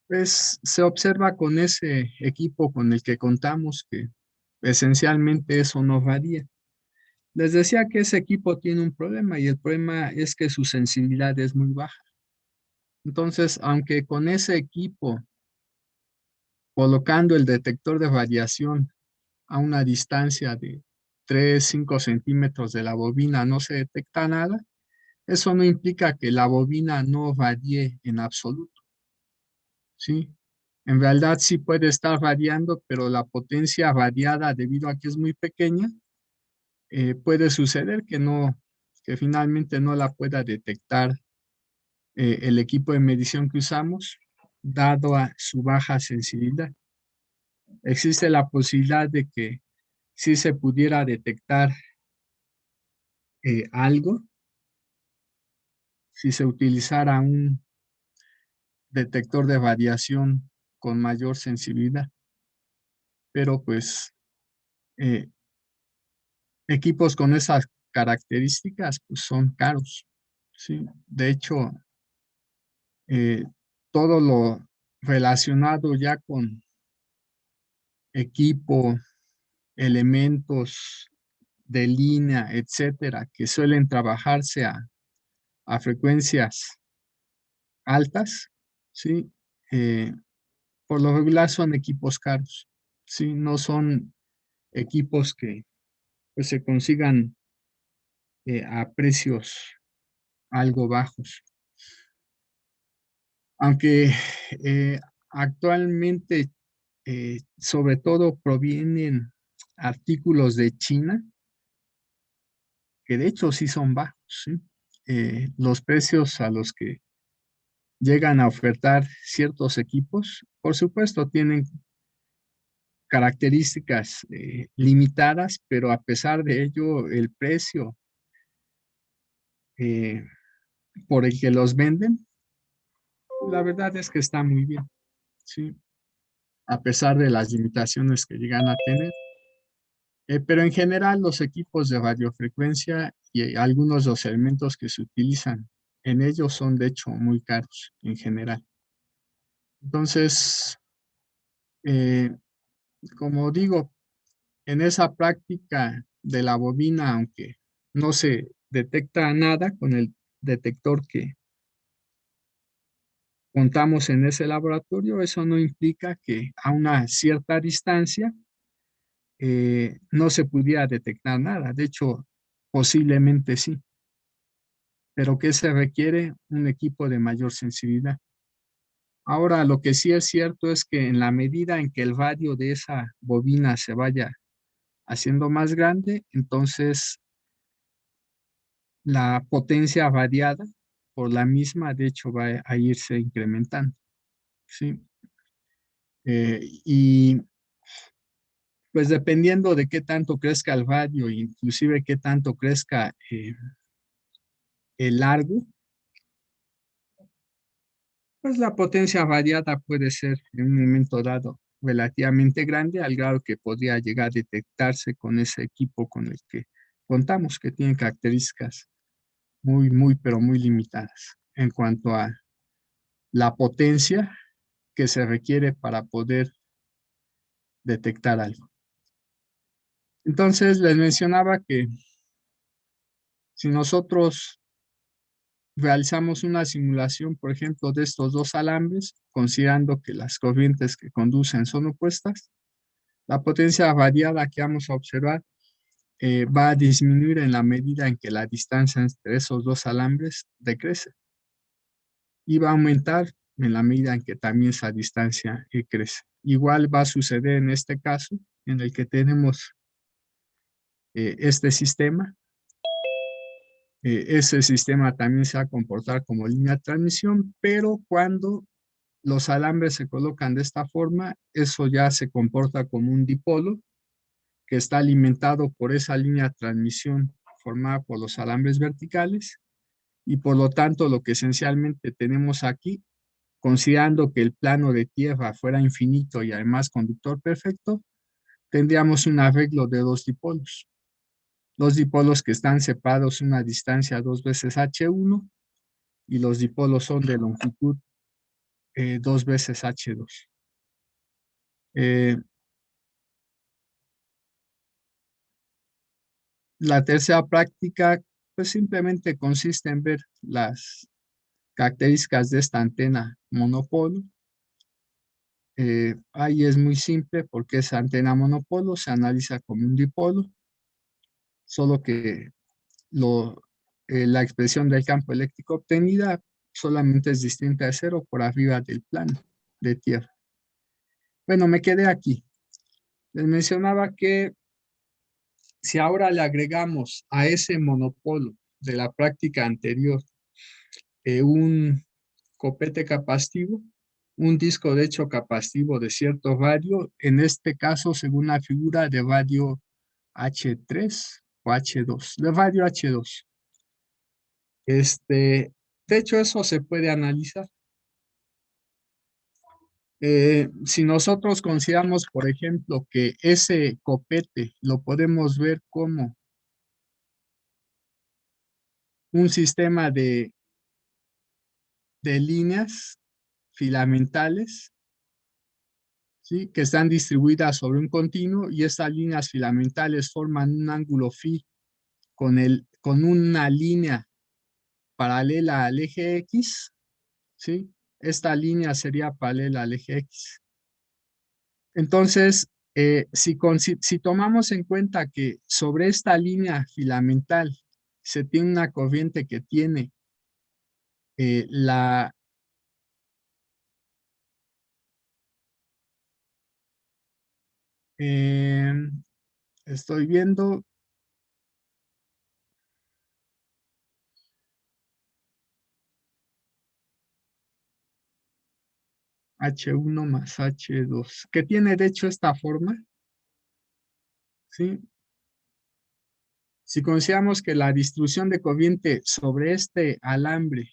Pues se observa con ese equipo con el que contamos que esencialmente eso no varía. Les decía que ese equipo tiene un problema y el problema es que su sensibilidad es muy baja. Entonces, aunque con ese equipo, colocando el detector de variación a una distancia de 3, 5 centímetros de la bobina no se detecta nada, eso no implica que la bobina no varíe en absoluto, ¿sí? En realidad sí puede estar variando, pero la potencia variada debido a que es muy pequeña, puede suceder que no, que finalmente no la pueda detectar el equipo de medición que usamos, dado a su baja sensibilidad. Existe la posibilidad de que si se pudiera detectar algo, si se utilizara un detector de variación con mayor sensibilidad, pero pues eh, equipos con esas características pues son caros, ¿sí? De hecho, eh, todo lo relacionado ya con equipo, elementos de línea, etcétera, que suelen trabajarse a frecuencias altas, ¿sí? Eh, por lo regular son equipos caros, ¿sí? No son equipos que pues, se consigan a precios algo bajos. Aunque eh, actualmente sobre todo provienen artículos de China, que de hecho sí son bajos, ¿sí? Los precios a los que llegan a ofertar ciertos equipos, por supuesto, tienen características limitadas, pero a pesar de ello, el precio eh, por el que los venden, la verdad es que está muy bien, ¿sí? A pesar de las limitaciones que llegan a tener. Pero en general los equipos de radiofrecuencia y algunos de los elementos que se utilizan en ellos son de hecho muy caros en general. Entonces, eh, como digo, en esa práctica de la bobina, aunque no se detecta nada con el detector que contamos en ese laboratorio, eso no implica que a una cierta distancia no se pudiera detectar nada. De hecho, posiblemente sí, pero que se requiere un equipo de mayor sensibilidad. Ahora, lo que sí es cierto es que en la medida en que el radio de esa bobina se vaya haciendo más grande, entonces la potencia variada por la misma, de hecho, va a irse incrementando, ¿sí? Y pues dependiendo de qué tanto crezca el radio, inclusive qué tanto crezca el largo, pues la potencia variada puede ser en un momento dado relativamente grande, al grado que podría llegar a detectarse con ese equipo con el que contamos, que tiene características pero muy limitadas en cuanto a la potencia que se requiere para poder detectar algo. Entonces, les mencionaba que si nosotros realizamos una simulación, por ejemplo, de estos dos alambres, considerando que las corrientes que conducen son opuestas, la potencia variada que vamos a observar va a disminuir en la medida en que la distancia entre esos dos alambres decrece y va a aumentar en la medida en que también esa distancia crece. Igual va a suceder en este caso en el que tenemos este sistema. Ese sistema también se va a comportar como línea de transmisión, pero cuando los alambres se colocan de esta forma, eso ya se comporta como un dipolo que está alimentado por esa línea de transmisión formada por los alambres verticales y por lo tanto lo que esencialmente tenemos aquí, considerando que el plano de tierra fuera infinito y además conductor perfecto, tendríamos un arreglo de dos dipolos. Los dipolos que están separados una distancia 2 veces h1 y los dipolos son de longitud 2 veces H2. Eh, la tercera práctica, pues simplemente consiste en ver las características de esta antena monopolo. Ahí es muy simple porque esa antena monopolo se analiza como un dipolo, solo que la expresión del campo eléctrico obtenida solamente es distinta de cero por arriba del plano de tierra. Bueno, me quedé aquí. Les mencionaba que si ahora le agregamos a ese monopolo de la práctica anterior un copete capacitivo, un disco de hecho capacitivo de cierto radio, en este caso según la figura de radio H3 o H2, de radio H2. De hecho, eso se puede analizar. Si nosotros consideramos, por ejemplo, que ese copete lo podemos ver como un sistema de líneas filamentales, ¿sí? Que están distribuidas sobre un continuo y estas líneas filamentales forman un ángulo phi con una línea paralela al eje X, ¿sí? Esta línea sería paralela al eje X. Entonces, si tomamos en cuenta que sobre esta línea filamental se tiene una corriente que tiene la eh, estoy viendo H1 más H2, que tiene de hecho esta forma, ¿sí? Si consideramos que la distribución de corriente sobre este alambre,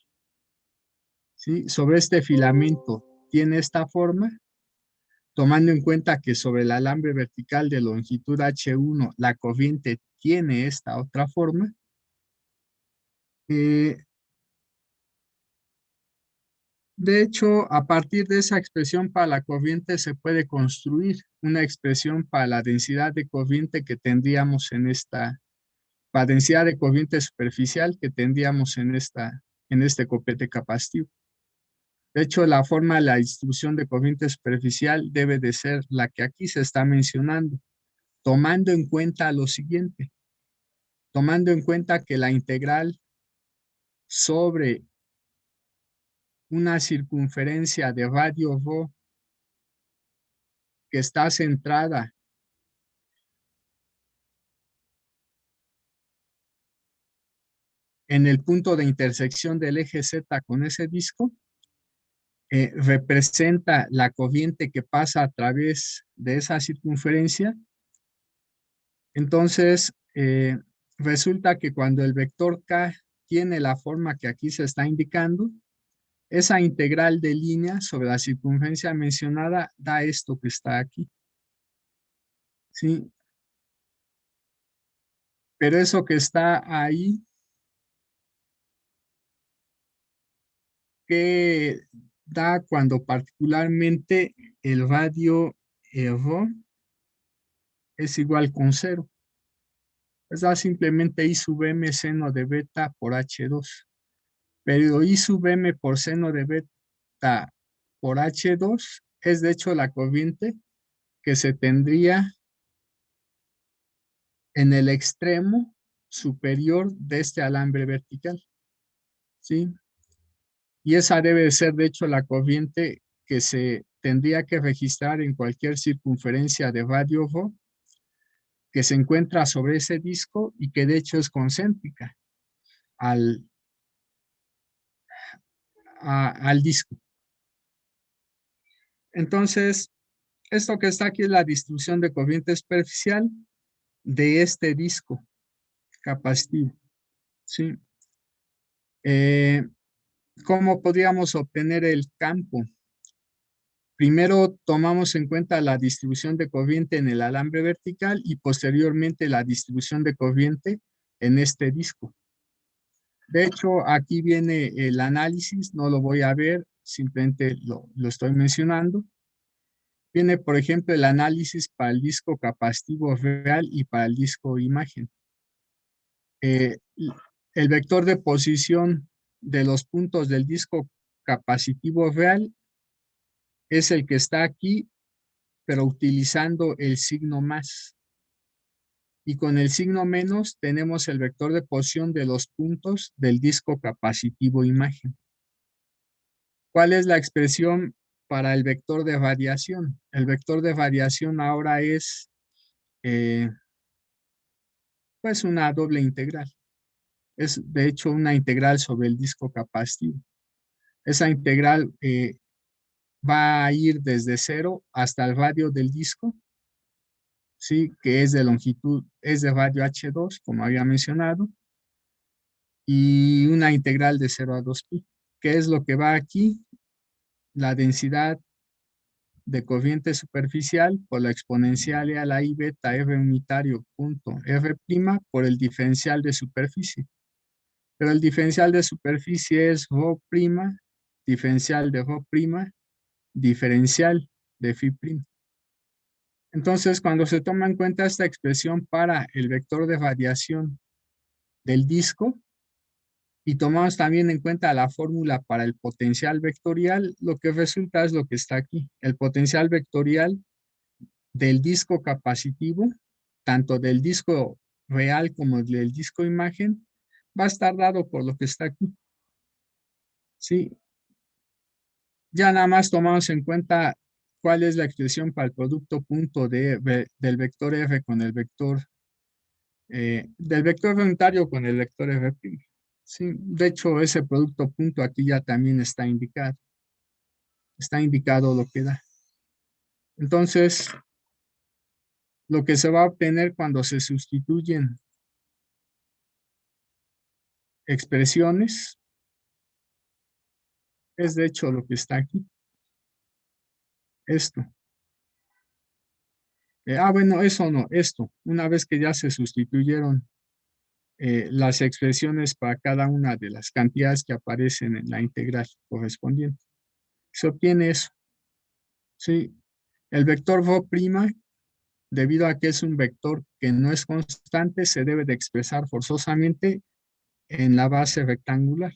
¿sí? Sobre este filamento tiene esta forma, tomando en cuenta que sobre el alambre vertical de longitud H1 la corriente tiene esta otra forma, eh, de hecho, a partir de esa expresión para la corriente se puede construir una expresión para la densidad de corriente que tendríamos para densidad de corriente superficial que tendríamos en este copete capacitivo. De hecho, la forma de la distribución de corriente superficial debe de ser la que aquí se está mencionando, tomando en cuenta lo siguiente, tomando en cuenta que la integral sobre una circunferencia de radio ρ que está centrada en el punto de intersección del eje Z con ese disco, representa la corriente que pasa a través de esa circunferencia. Entonces, resulta que cuando el vector K tiene la forma que aquí se está indicando, esa integral de línea sobre la circunferencia mencionada da esto que está aquí. ¿Sí? Pero eso que está ahí, que da cuando particularmente el radio ρ es igual con 0. Pues da simplemente I sub m seno de beta por H2. Pero I sub m por seno de beta por H2 es de hecho la corriente que se tendría en el extremo superior de este alambre vertical. ¿Sí? Y esa debe de ser de hecho la corriente que se tendría que registrar en cualquier circunferencia de radio ρ que se encuentra sobre ese disco y que de hecho es concéntrica al, al disco. Entonces, esto que está aquí es la distribución de corriente superficial de este disco capacitivo. ¿Sí? ¿Cómo podríamos obtener el campo? Primero tomamos en cuenta la distribución de corriente en el alambre vertical y posteriormente la distribución de corriente en este disco. De hecho, aquí viene el análisis, no lo voy a ver, simplemente lo estoy mencionando. Viene, por ejemplo, el análisis para el disco capacitivo real y para el disco imagen. Eh, el vector de posición de los puntos del disco capacitivo real es el que está aquí, pero utilizando el signo más. Y con el signo menos tenemos el vector de posición de los puntos del disco capacitivo imagen. ¿Cuál es la expresión para el vector de radiación? El vector de radiación ahora es pues una doble integral. Es de hecho una integral sobre el disco capacitivo. Esa integral va a ir desde 0 hasta el radio del disco, ¿sí? Que es de longitud, es de radio H2, como había mencionado, y una integral de 0 a 2pi. ¿Qué es lo que va aquí? La densidad de corriente superficial por la exponencial e a la I beta R unitario punto R' por el diferencial de superficie. Pero el diferencial de superficie es ρ', diferencial de ρ', diferencial de φ'. Entonces, cuando se toma en cuenta esta expresión para el vector de radiación del disco y tomamos también en cuenta la fórmula para el potencial vectorial, lo que resulta es lo que está aquí. El potencial vectorial del disco capacitivo, tanto del disco real como del disco imagen, va a estar dado por lo que está aquí. ¿Sí? Ya nada más tomamos en cuenta cuál es la expresión para el producto punto del vector f con el vector, del vector unitario con el vector f'. Sí, de hecho, ese producto punto aquí ya también está indicado. Está indicado lo que da. Entonces, lo que se va a obtener cuando se sustituyen expresiones es de hecho lo que está aquí. Esto. Bueno, eso no, esto. Una vez que ya se sustituyeron las expresiones para cada una de las cantidades que aparecen en la integral correspondiente. Se obtiene eso. ¿Sí? El vector ρ', debido a que es un vector que no es constante, se debe de expresar forzosamente en la base rectangular,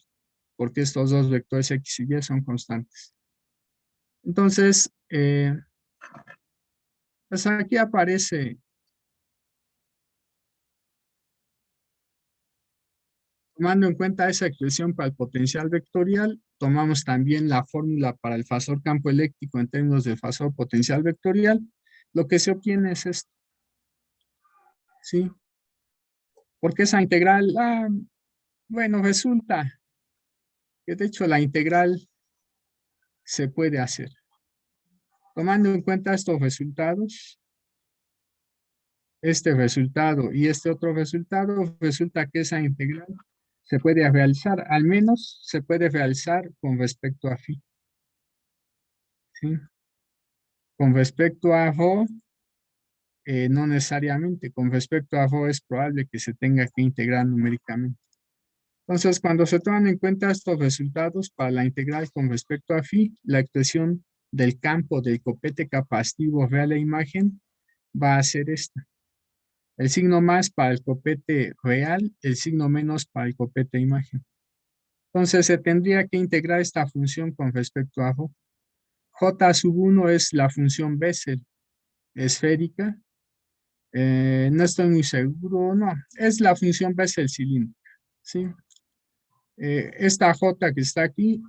porque estos dos vectores x y y son constantes. Entonces, pues aquí aparece, tomando en cuenta esa expresión para el potencial vectorial, tomamos también la fórmula para el fasor campo eléctrico en términos del fasor potencial vectorial. Lo que se obtiene es esto, ¿sí? Porque esa integral, bueno, resulta que de hecho la integral se puede hacer. Tomando en cuenta estos resultados, este resultado y este otro resultado, resulta que esa integral se puede realizar, al menos se puede realizar con respecto a phi, ¿sí? Con respecto a rho, no necesariamente. Con respecto a rho es probable que se tenga que integrar numéricamente. Entonces, cuando se toman en cuenta estos resultados para la integral con respecto a phi, la expresión del campo del copete capacitivo real e imagen va a ser esta. El signo más para el copete real, el signo menos para el copete imagen. Entonces, se tendría que integrar esta función con respecto a rho. J sub 1 es la función Bessel esférica. No estoy muy seguro, no. Es la función Bessel cilíndrica, ¿sí? Esta J que está aquí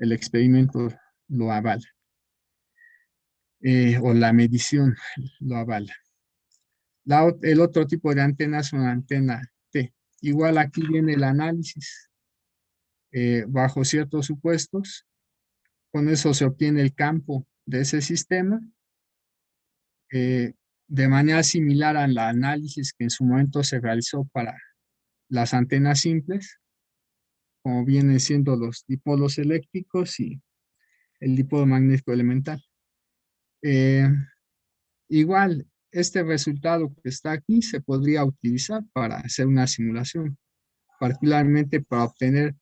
el experimento lo avala, o la medición lo avala. El otro tipo de antena es una antena T. Igual aquí viene el análisis bajo ciertos supuestos. Con eso se obtiene el campo de ese sistema de manera similar al análisis que en su momento se realizó para las antenas simples, como vienen siendo los dipolos eléctricos y el dipolo magnético elemental. Eh, Igual, este resultado que está aquí se podría utilizar para hacer una simulación, particularmente para obtener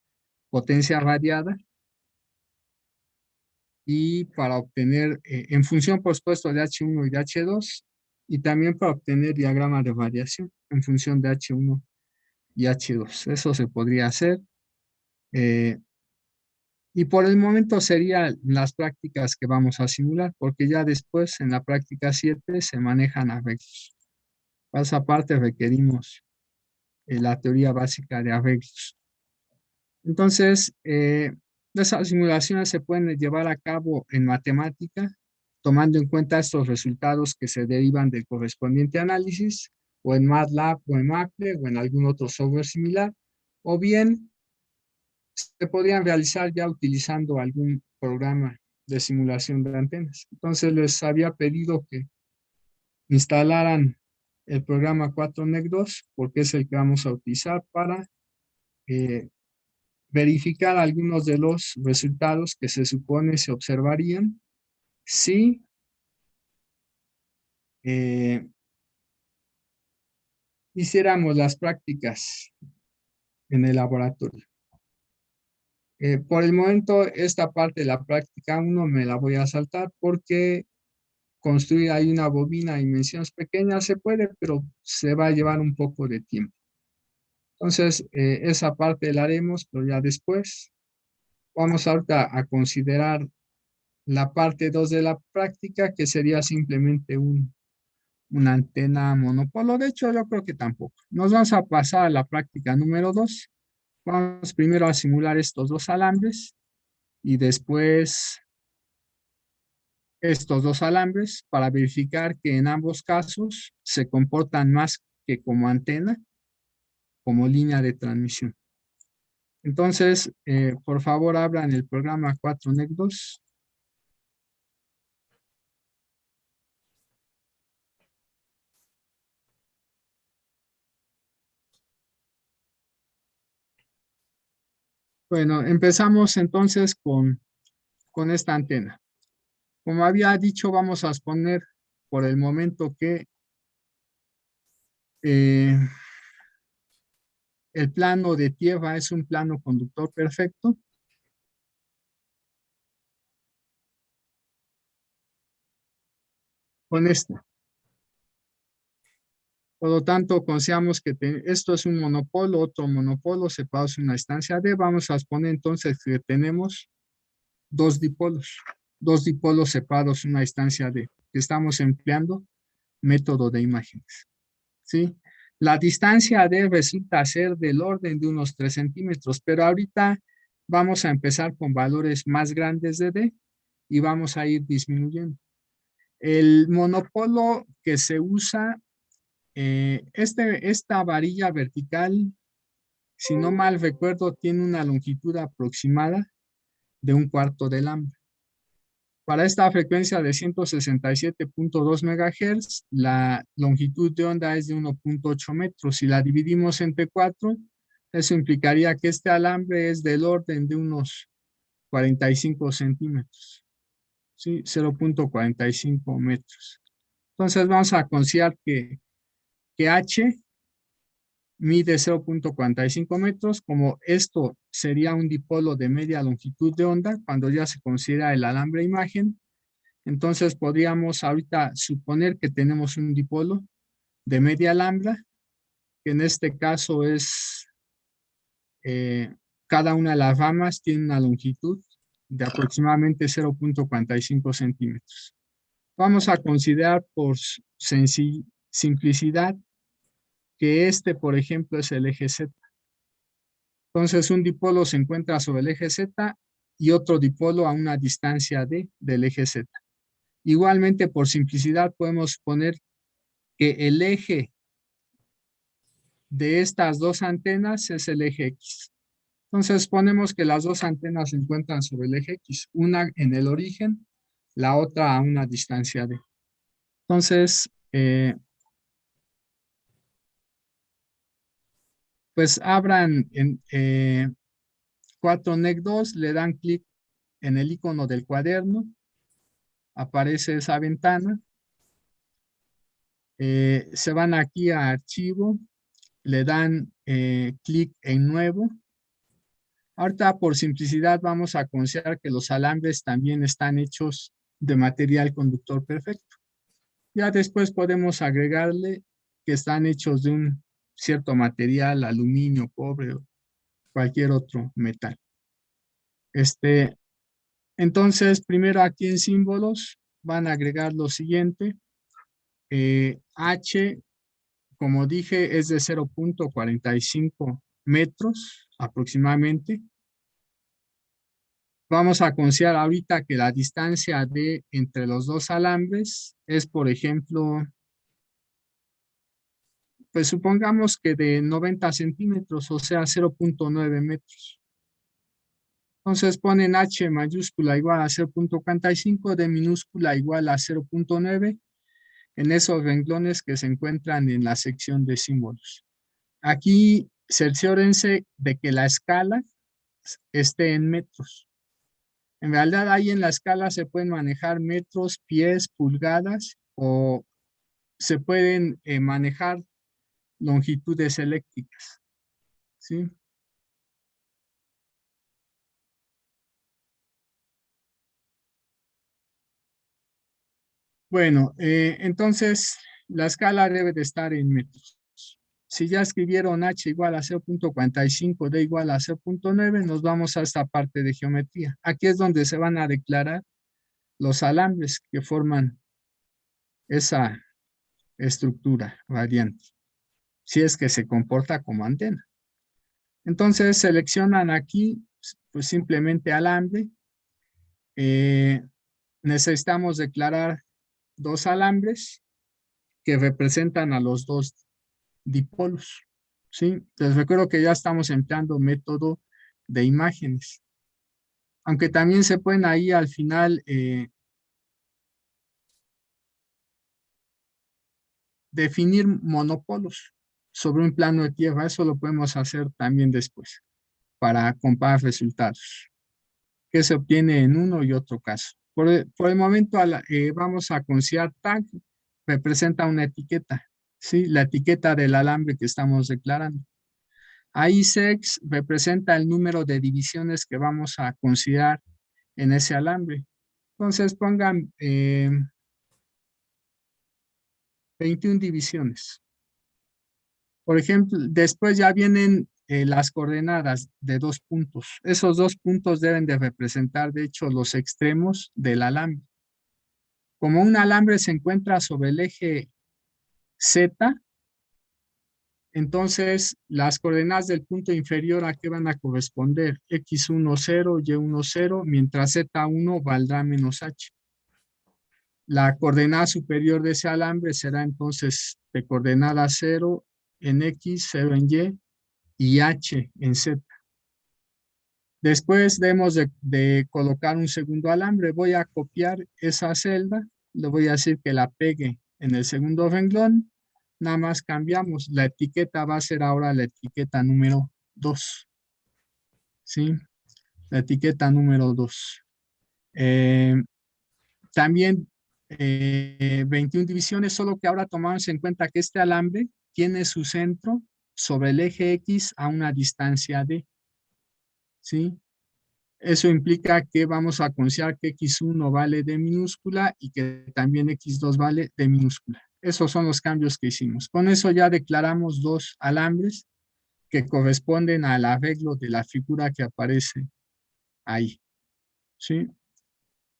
potencia radiada y para obtener, en función, por supuesto, de H1 y de H2, y también para obtener diagrama de variación en función de H1 y H2. Eso se podría hacer. eh, y por el momento serían las prácticas que vamos a simular, porque ya después en la práctica 7 se manejan arreglos. Para esa parte requerimos la teoría básica de arreglos. Entonces, esas simulaciones se pueden llevar a cabo en matemática, tomando en cuenta estos resultados que se derivan del correspondiente análisis, o en MATLAB, o en Maple, o en algún otro software similar, o bien se podrían realizar ya utilizando algún programa de simulación de antenas. Entonces, les había pedido que instalaran el programa 4NEC2, porque es el que vamos a utilizar para eh, verificar algunos de los resultados que se supone se observarían si eh, hiciéramos las prácticas en el laboratorio. Por el momento, esta parte de la práctica 1 me la voy a saltar porque construir ahí una bobina a dimensiones pequeñas se puede, pero se va a llevar un poco de tiempo. Entonces, esa parte la haremos, pero ya después. Vamos ahorita a considerar la parte 2 de la práctica, que sería simplemente una antena monopolo. De hecho, yo creo que tampoco. Nos vamos a pasar a la práctica número 2. Vamos primero a simular estos dos alambres y después estos dos alambres para verificar que en ambos casos se comportan más que como antena, como línea de transmisión. Entonces, por favor, abran el programa 4NEC2. Bueno, empezamos entonces con esta antena. Como había dicho, vamos a exponer por el momento que el plano de tierra es un plano conductor perfecto. Con esto. Por lo tanto, consideramos que esto es un monopolo, otro monopolo separados en una distancia D. Vamos a exponer entonces que tenemos dos dipolos separados en una distancia D, que estamos empleando método de imágenes. ¿Sí? La distancia D resulta ser del orden de unos 3 centímetros, pero ahorita vamos a empezar con valores más grandes de D y vamos a ir disminuyendo. El monopolo que se usa, esta varilla vertical, si no mal recuerdo, tiene una longitud aproximada de 1/4 de lambda. Para esta frecuencia de 167.2 MHz, la longitud de onda es de 1.8 metros. Si la dividimos entre 4, eso implicaría que este alambre es del orden de unos 45 centímetros. ¿Sí? 0.45 metros. Entonces vamos a considerar que H mide 0.45 metros, como esto sería un dipolo de media longitud de onda, cuando ya se considera el alambre imagen. Entonces podríamos ahorita suponer que tenemos un dipolo de media lambda, que en este caso es, cada una de las ramas tiene una longitud de aproximadamente 0.45 centímetros. Vamos a considerar por simplicidad que este, por ejemplo, es el eje Z. Entonces un dipolo se encuentra sobre el eje Z y otro dipolo a una distancia D del eje Z. Igualmente, por simplicidad, podemos poner que el eje de estas dos antenas es el eje X. Entonces ponemos que las dos antenas se encuentran sobre el eje X, una en el origen, la otra a una distancia D. Entonces, pues abran en 4NEC 2, le dan clic en el icono del cuaderno, aparece esa ventana, se van aquí a archivo, le dan clic en nuevo. Ahorita por simplicidad vamos a considerar que los alambres también están hechos de material conductor perfecto. Ya después podemos agregarle que están hechos de un cierto material, aluminio, cobre o cualquier otro metal. Entonces, primero aquí en símbolos van a agregar lo siguiente. H, como dije, es de 0.45 metros aproximadamente. Vamos a considerar ahorita que la distancia de entre los dos alambres es, por ejemplo, pues supongamos que de 90 centímetros, o sea, 0.9 metros. Entonces ponen H mayúscula igual a 0.45, D minúscula igual a 0.9 en esos renglones que se encuentran en la sección de símbolos. Aquí cerciórense de que la escala esté en metros. En realidad ahí en la escala se pueden manejar metros, pies, pulgadas o se pueden manejar longitudes eléctricas, ¿sí? Bueno, entonces la escala debe de estar en metros. Si ya escribieron H igual a 0.45, D igual a 0.9, nos vamos a esta parte de geometría. Aquí es donde se van a declarar los alambres que forman esa estructura radiante, si es que se comporta como antena. Entonces seleccionan aquí, pues simplemente alambre. Necesitamos declarar dos alambres que representan a los dos dipolos, ¿sí? Les recuerdo que ya estamos empleando método de imágenes. Aunque también se pueden ahí al final definir monopolos sobre un plano de tierra. Eso lo podemos hacer también después para comparar resultados que se obtiene en uno y otro caso. Por el momento vamos a considerar tag, representa una etiqueta, ¿sí? La etiqueta del alambre que estamos declarando. Ahí sex representa el número de divisiones que vamos a considerar en ese alambre. Entonces pongan 21 divisiones. Por ejemplo, después ya vienen las coordenadas de 2 puntos. Esos 2 puntos deben de representar, de hecho, los extremos del alambre. Como un alambre se encuentra sobre el eje Z, entonces las coordenadas del punto inferior a qué van a corresponder, x1, 0, y1, 0, mientras z1 valdrá menos h. La coordenada superior de ese alambre será entonces de coordenada 0 en x, 0 en y h en z. Después debemos de colocar un segundo alambre. Voy a copiar esa celda, le voy a decir que la pegue en el segundo renglón. Nada más cambiamos, la etiqueta va a ser ahora la etiqueta número 2, ¿sí? La etiqueta número 2. También 21 divisiones, solo que ahora tomamos en cuenta que este alambre tiene su centro sobre el eje X a una distancia D, ¿sí? Eso implica que vamos a considerar que x1 vale D minúscula y que también x2 vale D minúscula. Esos son los cambios que hicimos. Con eso ya declaramos dos alambres que corresponden al arreglo de la figura que aparece ahí, ¿sí?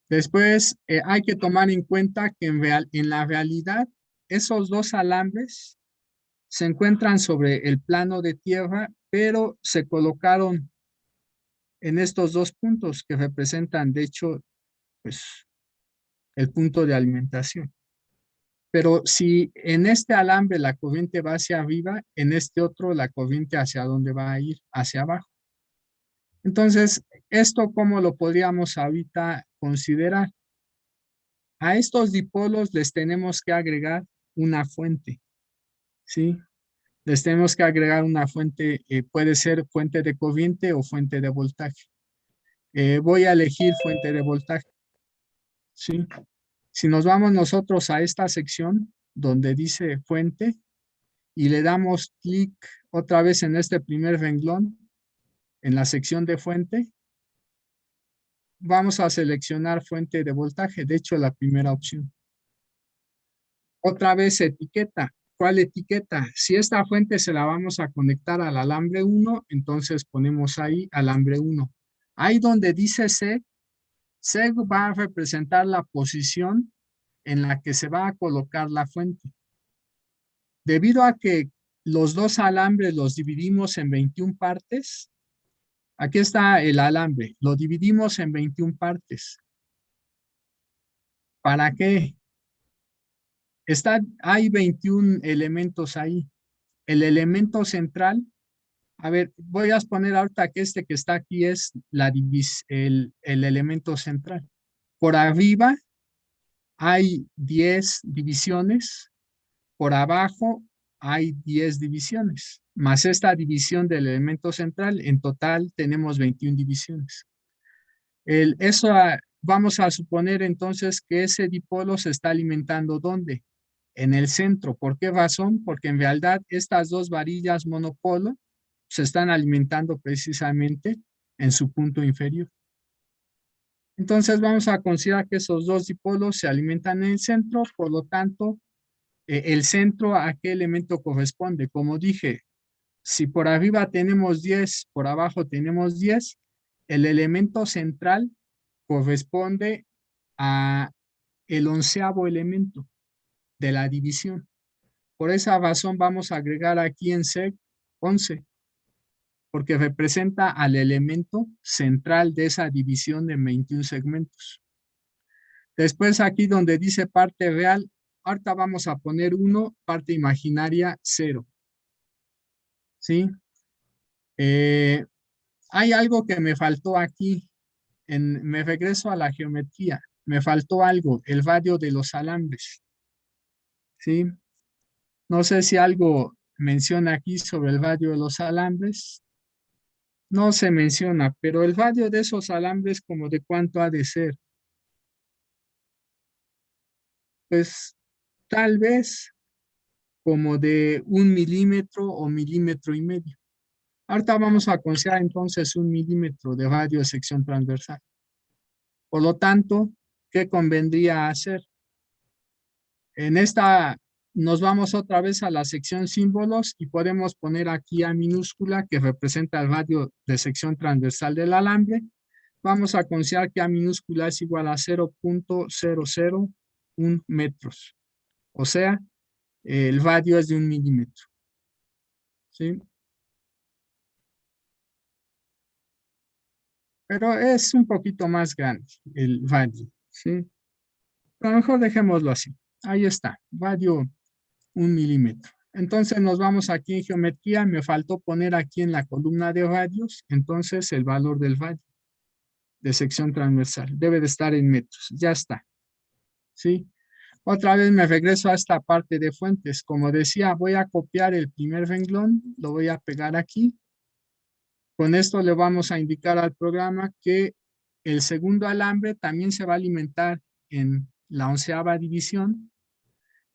Después hay que tomar en cuenta que en la realidad esos dos alambres se encuentran sobre el plano de tierra, pero se colocaron en estos dos puntos que representan, de hecho, pues el punto de alimentación. Pero si en este alambre la corriente va hacia arriba, en este otro la corriente hacia dónde va a ir, hacia abajo. Entonces, ¿esto cómo lo podríamos ahorita considerar? A estos dipolos les tenemos que agregar una fuente, ¿sí? Les tenemos que agregar una fuente, puede ser fuente de corriente o fuente de voltaje. Voy a elegir fuente de voltaje, ¿sí? Si nos vamos nosotros a esta sección donde dice fuente y le damos clic otra vez en este primer renglón, en la sección de fuente, vamos a seleccionar fuente de voltaje, de hecho la primera opción. Otra vez etiqueta. ¿Cuál etiqueta? Si esta fuente se la vamos a conectar al alambre 1, entonces ponemos ahí alambre 1. Ahí donde dice seg va a representar la posición en la que se va a colocar la fuente. Debido a que los dos alambres los dividimos en 21 partes, aquí está el alambre, lo dividimos en 21 partes. ¿Para qué? Hay 21 elementos ahí. El elemento central, a ver, voy a poner ahorita que este que está aquí es el elemento central. Por arriba hay 10 divisiones, por abajo hay 10 divisiones, más esta división del elemento central, en total tenemos 21 divisiones. Vamos a suponer entonces que ese dipolo se está alimentando ¿dónde? En el centro. ¿Por qué razón? Porque en realidad estas dos varillas monopolo se están alimentando precisamente en su punto inferior. Entonces vamos a considerar que esos dos dipolos se alimentan en el centro, por lo tanto, el centro a qué elemento corresponde. Como dije, si por arriba tenemos 10, por abajo tenemos 10, el elemento central corresponde a el 11º elemento de la división. Por esa razón vamos a agregar aquí en seg 11, porque representa al elemento central de esa división de 21 segmentos. Después aquí donde dice parte real, ahorita vamos a poner 1, parte imaginaria 0. ¿Sí? Hay algo que me faltó aquí. Me regreso a la geometría. Me faltó algo, el radio de los alambres. ¿Sí? No sé si algo menciona aquí sobre el radio de los alambres. No se menciona, pero el radio de esos alambres, ¿como de cuánto ha de ser? Pues tal vez como de 1 milímetro o 1,5 milímetros. Ahorita vamos a considerar entonces 1 milímetro de radio de sección transversal. Por lo tanto, ¿qué convendría hacer? En esta nos vamos otra vez a la sección símbolos y podemos poner aquí A minúscula que representa el radio de sección transversal del alambre. Vamos a considerar que A minúscula es igual a 0.001 metros. O sea, el radio es de 1 milímetro. ¿Sí? Pero es un poquito más grande el radio. ¿Sí? A lo mejor dejémoslo así. Ahí está, radio 1 milímetro. Entonces nos vamos aquí en geometría. Me faltó poner aquí en la columna de radios, entonces el valor del radio de sección transversal. Debe de estar en metros. Ya está. ¿Sí? Otra vez me regreso a esta parte de fuentes. Como decía, voy a copiar el primer renglón, lo voy a pegar aquí. Con esto le vamos a indicar al programa que el segundo alambre también se va a alimentar en la 11ª división,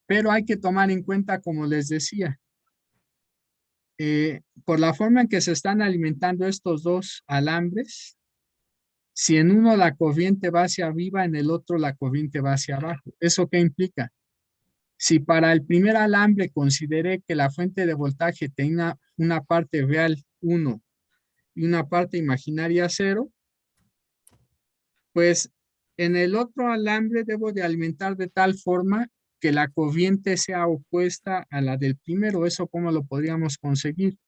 pero hay que tomar en cuenta, como les decía, por la forma en que se están alimentando estos dos alambres, si en uno la corriente va hacia arriba, en el otro la corriente va hacia abajo. ¿Eso qué implica? Si para el primer alambre consideré que la fuente de voltaje tenía una parte real 1 y una parte imaginaria 0, pues en el otro alambre debo de alimentar de tal forma que la corriente sea opuesta a la del primero. ¿Eso cómo lo podríamos conseguir?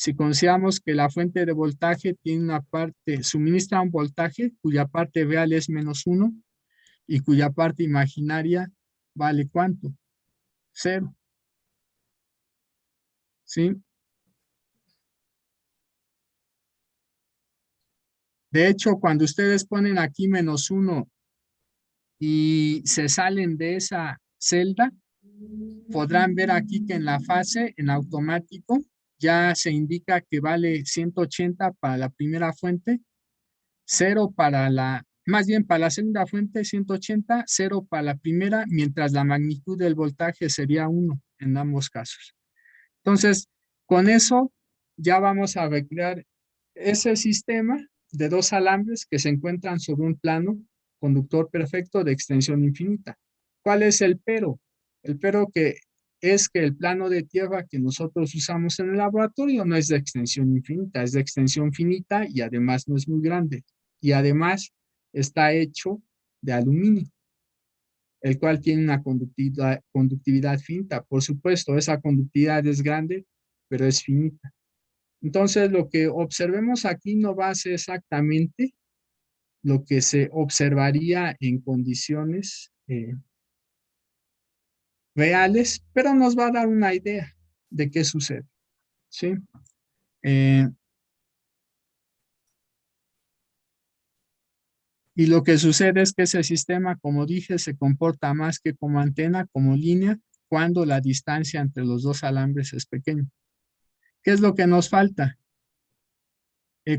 si consideramos que la fuente de voltaje tiene una parte, suministra un voltaje cuya parte real es -1 y cuya parte imaginaria vale ¿cuánto? 0. ¿Sí? De hecho, cuando ustedes ponen aquí -1 y se salen de esa celda, podrán ver aquí que en la fase, en automático, ya se indica que vale 180 para la primera fuente, 0 para la, más bien para la segunda fuente 180, 0 para la primera, mientras la magnitud del voltaje sería 1 en ambos casos. Entonces, con eso ya vamos a recrear ese sistema de dos alambres que se encuentran sobre un plano conductor perfecto de extensión infinita. ¿Cuál es el pero? El pero que es que el plano de tierra que nosotros usamos en el laboratorio no es de extensión infinita, es de extensión finita y además no es muy grande. Y además está hecho de aluminio, el cual tiene una conductividad finita. Por supuesto, esa conductividad es grande, pero es finita. Entonces, lo que observemos aquí no va a ser exactamente lo que se observaría en condiciones reales, pero nos va a dar una idea de qué sucede, ¿sí? Eh, y lo que sucede es que ese sistema, como dije, se comporta más que como antena, como línea, cuando la distancia entre los dos alambres es pequeña. ¿Qué es lo que nos falta?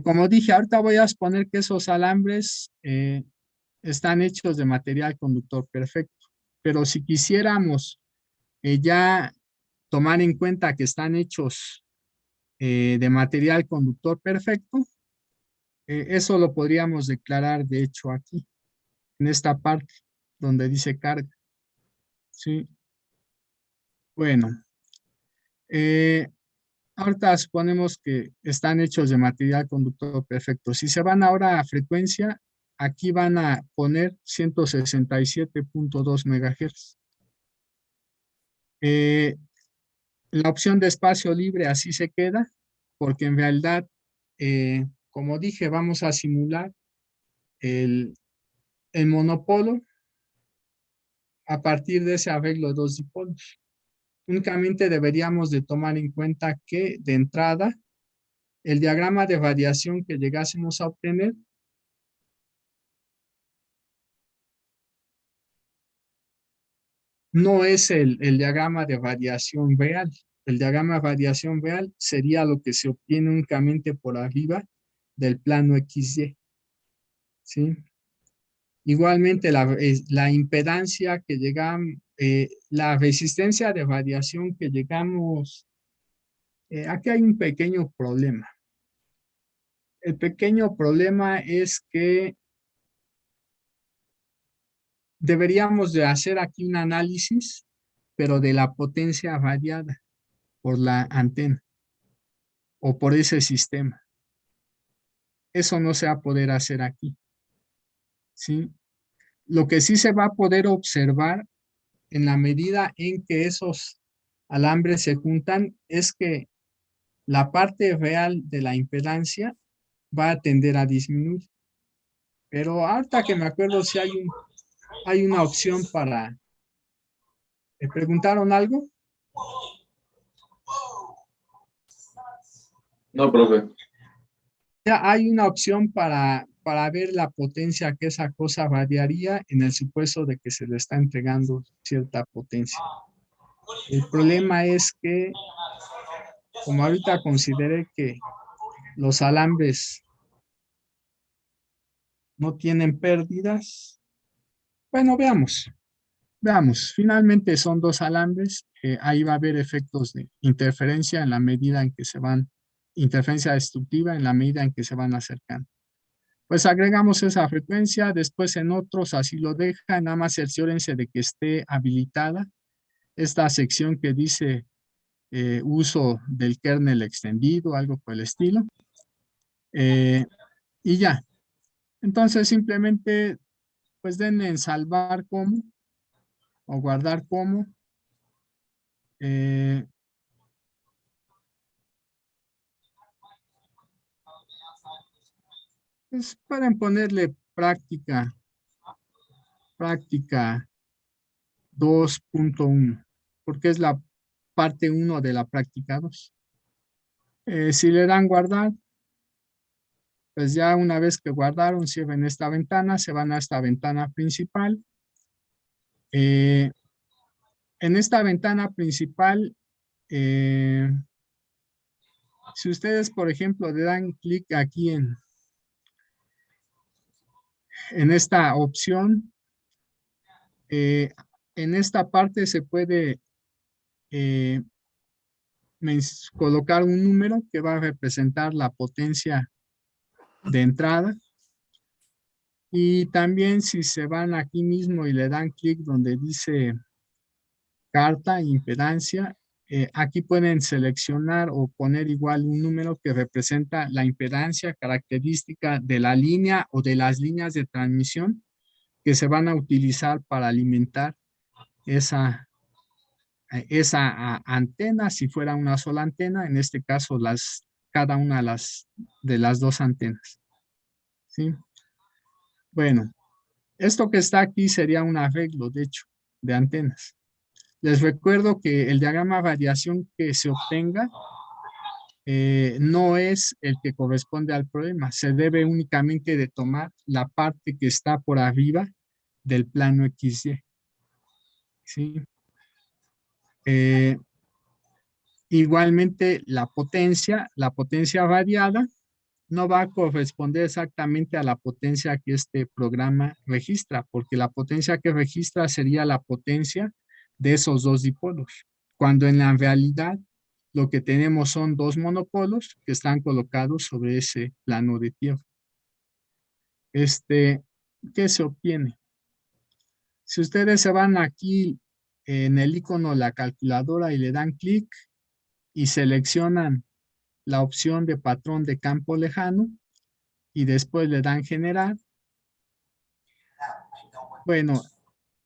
Como dije, ahorita voy a exponer que esos alambres están hechos de material conductor perfecto, pero si quisiéramos ya tomar en cuenta que están hechos de material conductor perfecto, eso lo podríamos declarar de hecho aquí, en esta parte donde dice carga, ¿sí? Bueno, eh, ahorita suponemos que están hechos de material conductor perfecto. Si se van ahora a frecuencia, aquí van a poner 167.2 MHz. La opción de espacio libre así se queda, porque en realidad, como dije, vamos a simular el, el monopolo a partir de ese arreglo de dos dipolos. Únicamente deberíamos de tomar en cuenta que de entrada, el diagrama de radiación que llegásemos a obtener no es el diagrama de radiación real. El diagrama de radiación real sería lo que se obtiene únicamente por arriba del plano XY, ¿sí? Igualmente, la impedancia que llegamos, la resistencia de radiación que llegamos, aquí hay un pequeño problema. El pequeño problema es que deberíamos de hacer aquí un análisis, pero de la potencia radiada por la antena o por ese sistema. Eso no se va a poder hacer aquí, ¿sí? Lo que sí se va a poder observar en la medida en que esos alambres se juntan es que la parte real de la impedancia va a tender a disminuir. Pero ahorita que me acuerdo si hay una opción para... ¿Me preguntaron algo? No, profe. Ya hay una opción para ver la potencia que esa cosa radiaría en el supuesto de que se le está entregando cierta potencia. El problema es que, como ahorita consideré que los alambres no tienen pérdidas, bueno, veamos. Veamos, finalmente son dos alambres, ahí va a haber efectos de interferencia en la medida en que se van, interferencia destructiva en la medida en que se van acercando. Pues agregamos esa frecuencia, después en otros así lo dejan, nada más cerciórense de que esté habilitada esta sección que dice uso del kernel extendido, algo por el estilo, eh, y ya. Entonces simplemente pues den en salvar como o guardar como. Eh, Pues pueden ponerle práctica 2.1, porque es la parte uno de la práctica 2. Si le dan guardar, pues ya una vez que guardaron, cierren esta ventana, se van a esta ventana principal. En esta ventana principal, si ustedes, por ejemplo, le dan clic aquí en esta opción, en esta parte se puede eh, colocar un número que va a representar la potencia de entrada. Y también si se van aquí mismo y le dan clic donde dice carta, impedancia, aquí pueden seleccionar o poner igual un número que representa la impedancia característica de la línea o de las líneas de transmisión que se van a utilizar para alimentar esa antena, si fuera una sola antena, en este caso cada una de las dos antenas. ¿Sí? Bueno, esto que está aquí sería un arreglo, de hecho, de antenas. Les recuerdo que el diagrama de radiación que se obtenga no es el que corresponde al problema. Se debe únicamente de tomar la parte que está por arriba del plano XY. ¿Sí? Igualmente, la potencia radiada, no va a corresponder exactamente a la potencia que este programa registra, porque la potencia que registra sería la potencia de esos dos dipolos, cuando en la realidad lo que tenemos son dos monopolos que están colocados sobre ese plano de tierra. ¿Qué se obtiene? Si ustedes se van aquí en el icono la calculadora y le dan clic y seleccionan la opción de patrón de campo lejano y después le dan generar. Bueno,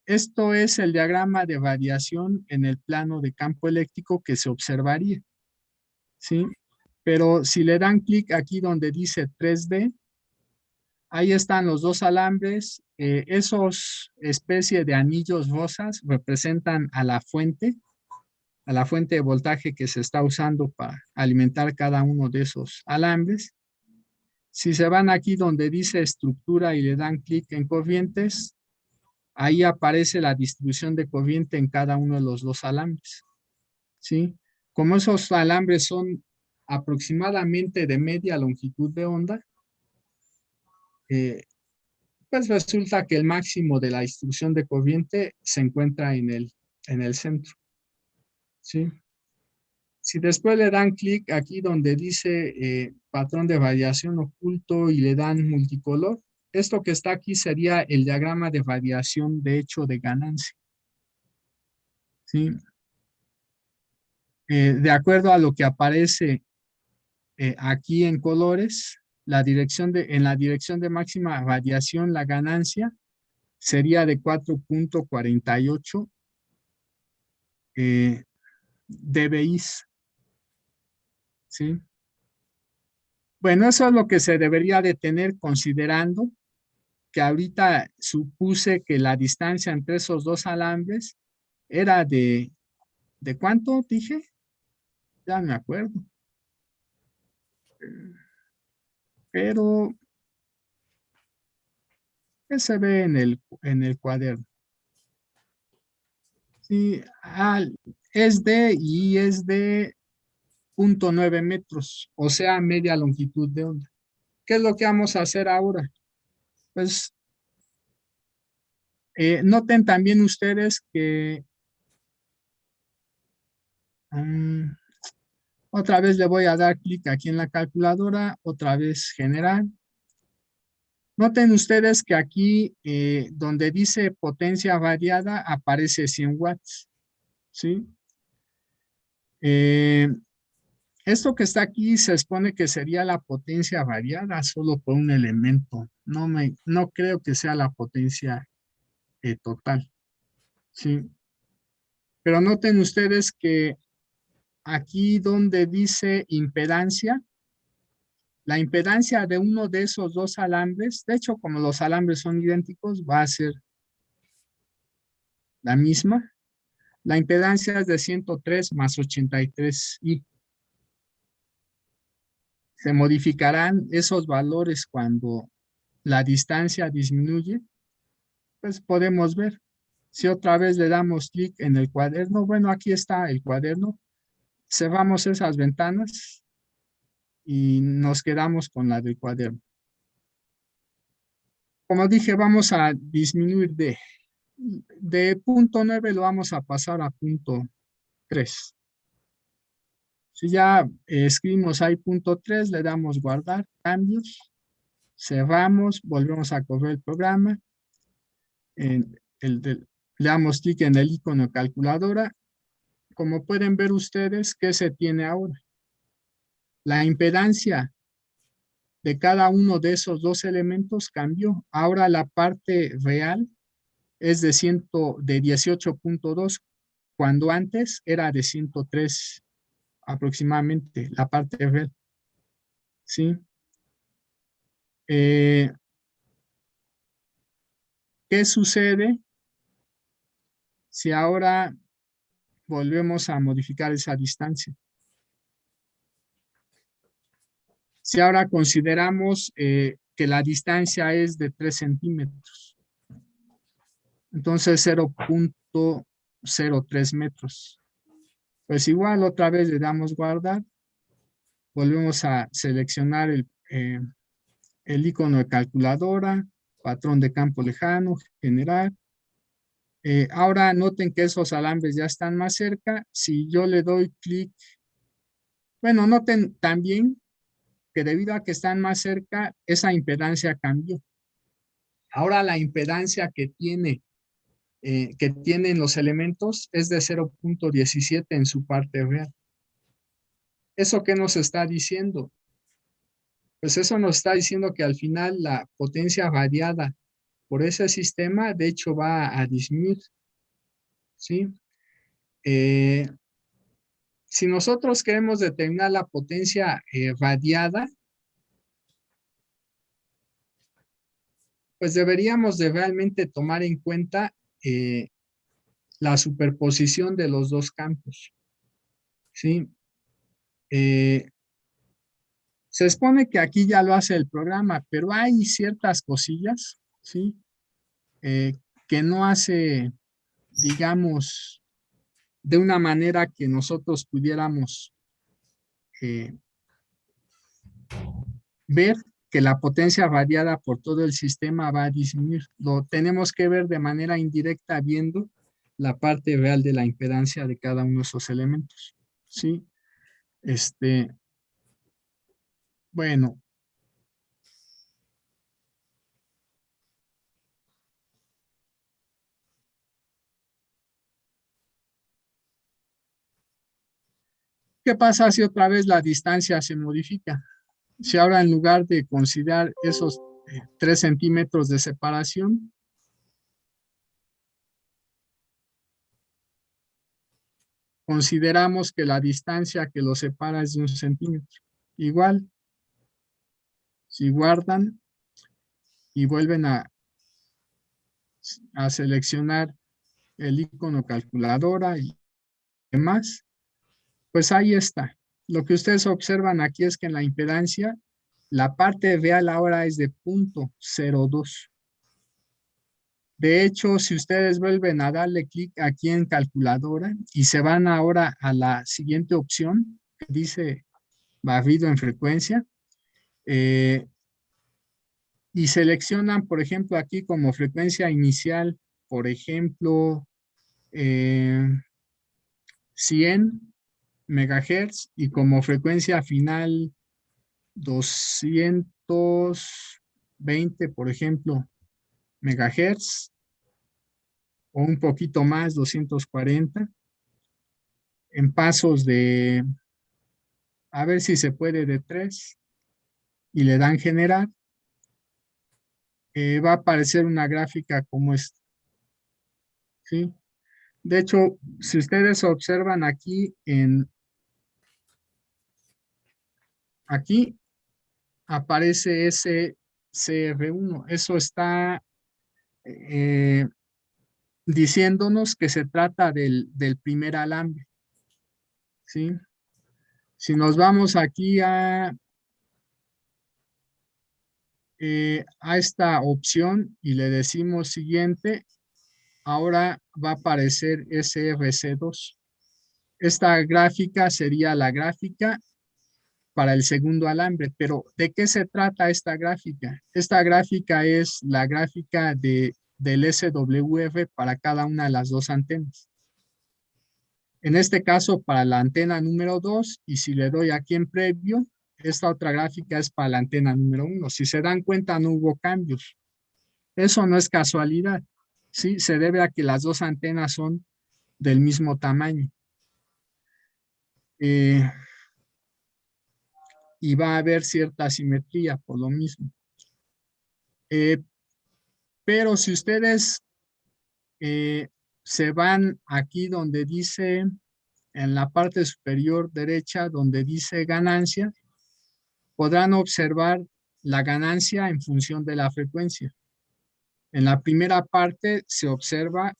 esto es el diagrama de radiación en el plano de campo eléctrico que se observaría, ¿sí? Pero si le dan clic aquí donde dice 3D, ahí están los dos alambres. Esos especie de anillos rosas representan a la fuente de voltaje que se está usando para alimentar cada uno de esos alambres. Si se van aquí donde dice estructura y le dan clic en corrientes, ahí aparece la distribución de corriente en cada uno de los dos alambres. ¿Sí? Como esos alambres son aproximadamente de media longitud de onda, pues resulta que el máximo de la distribución de corriente se encuentra en el centro. ¿Sí? Si después le dan clic aquí donde dice patrón de radiación oculto y le dan multicolor, esto que está aquí sería el diagrama de radiación de hecho de ganancia. ¿Sí? De acuerdo a lo que aparece aquí en colores, en la dirección de máxima radiación, la ganancia sería de 4.48 dBi. ¿Sí? Bueno, eso es lo que se debería de tener considerando que ahorita supuse que la distancia entre esos dos alambres era ¿de cuánto dije? Ya no me acuerdo. Pero, ¿qué se ve en el cuaderno? Sí, es de 0.9 metros, o sea, media longitud de onda. ¿Qué es lo que vamos a hacer ahora? Pues noten también ustedes que otra vez le voy a dar clic aquí en la calculadora, otra vez generar. Noten ustedes que aquí donde dice potencia variada aparece 100 watts, ¿sí? Esto que está aquí se expone que sería la potencia variada solo por un elemento. No creo que sea la potencia total, ¿sí? Pero noten ustedes que aquí donde dice impedancia, La impedancia de uno de esos dos alambres, de hecho, como los alambres son idénticos, va a ser la misma. La impedancia es de 103 más 83 y se modificarán esos valores cuando la distancia disminuye. Pues podemos ver. Si otra vez le damos clic en el cuaderno, bueno, aquí está el cuaderno, cerramos esas ventanas y nos quedamos con la del cuaderno. Como dije, vamos a disminuir de punto 9 lo vamos a pasar a punto 3. Si ya escribimos ahí punto 3, le damos guardar, cambios, cerramos, volvemos a correr el programa, le damos clic en el icono de calculadora. Como pueden ver ustedes, ¿qué se tiene ahora? La impedancia de cada uno de esos dos elementos cambió. Ahora la parte real es de 18.2, cuando antes era de 103 aproximadamente, la parte real. ¿Sí? ¿Qué sucede si ahora volvemos a modificar esa distancia? Si ahora consideramos que la distancia es de 3 centímetros, entonces 0.03 metros. Pues igual otra vez le damos guardar, volvemos a seleccionar el icono de calculadora, patrón de campo lejano, generar. Ahora noten que esos alambres ya están más cerca. Si yo le doy clic, bueno, noten también que debido a que están más cerca, esa impedancia cambió. Ahora la impedancia que tienen los elementos es de 0.17 en su parte real. ¿Eso qué nos está diciendo? Pues eso nos está diciendo que al final la potencia variada por ese sistema, de hecho, va a disminuir, ¿sí? Si nosotros queremos determinar la potencia radiada, pues deberíamos de realmente tomar en cuenta la superposición de los dos campos, ¿sí? Se supone que aquí ya lo hace el programa, pero hay ciertas cosillas, ¿sí? Eh, que no hace, digamos, de una manera que nosotros pudiéramos eh, ver que la potencia variada por todo el sistema va a disminuir. Lo tenemos que ver de manera indirecta viendo la parte real de la impedancia de cada uno de esos elementos, ¿sí? Bueno, ¿qué pasa si otra vez la distancia se modifica? Si ahora en lugar de considerar esos 3 centímetros de separación, consideramos que la distancia que los separa es de 1 centímetro. Igual, si guardan y vuelven a seleccionar el icono calculadora y demás, pues ahí está. Lo que ustedes observan aquí es que en la impedancia, la parte real ahora es de 0.02. De hecho, si ustedes vuelven a darle clic aquí en calculadora y se van ahora a la siguiente opción que dice barrido en frecuencia, eh, y seleccionan, por ejemplo, aquí como frecuencia inicial, por ejemplo, 100 megahertz y como frecuencia final 220, por ejemplo, megahertz o un poquito más, 240, en pasos a ver si se puede, de 3 y le dan generar, va a aparecer una gráfica como esta, ¿sí? De hecho, si ustedes observan aquí, aquí aparece ese CR1. Eso está eh, diciéndonos que se trata del primer alambre, ¿sí? Si nos vamos aquí a esta opción y le decimos siguiente, ahora va a aparecer SRC2. Esta gráfica sería la gráfica para el segundo alambre, pero ¿de qué se trata esta gráfica? Esta gráfica es la gráfica del SWR para cada una de las dos antenas. En este caso para la antena número 2, y si le doy aquí en previo, esta otra gráfica es para la antena número 1. Si se dan cuenta, no hubo cambios. Eso no es casualidad, ¿sí? Se debe a que las dos antenas son del mismo tamaño. Y va a haber cierta simetría por lo mismo. Pero si ustedes se van aquí donde dice, en la parte superior derecha, donde dice ganancia, podrán observar la ganancia en función de la frecuencia. En la primera parte se observa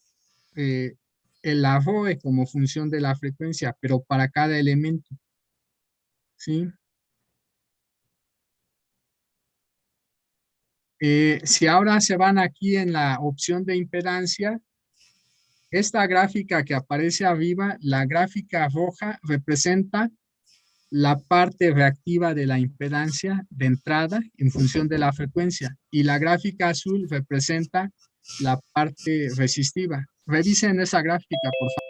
el arroe como función de la frecuencia, pero para cada elemento, ¿sí? Si ahora se van aquí en la opción de impedancia, esta gráfica que aparece arriba, la gráfica roja, representa la parte reactiva de la impedancia de entrada en función de la frecuencia, y la gráfica azul representa la parte resistiva. Revisen esa gráfica, por favor.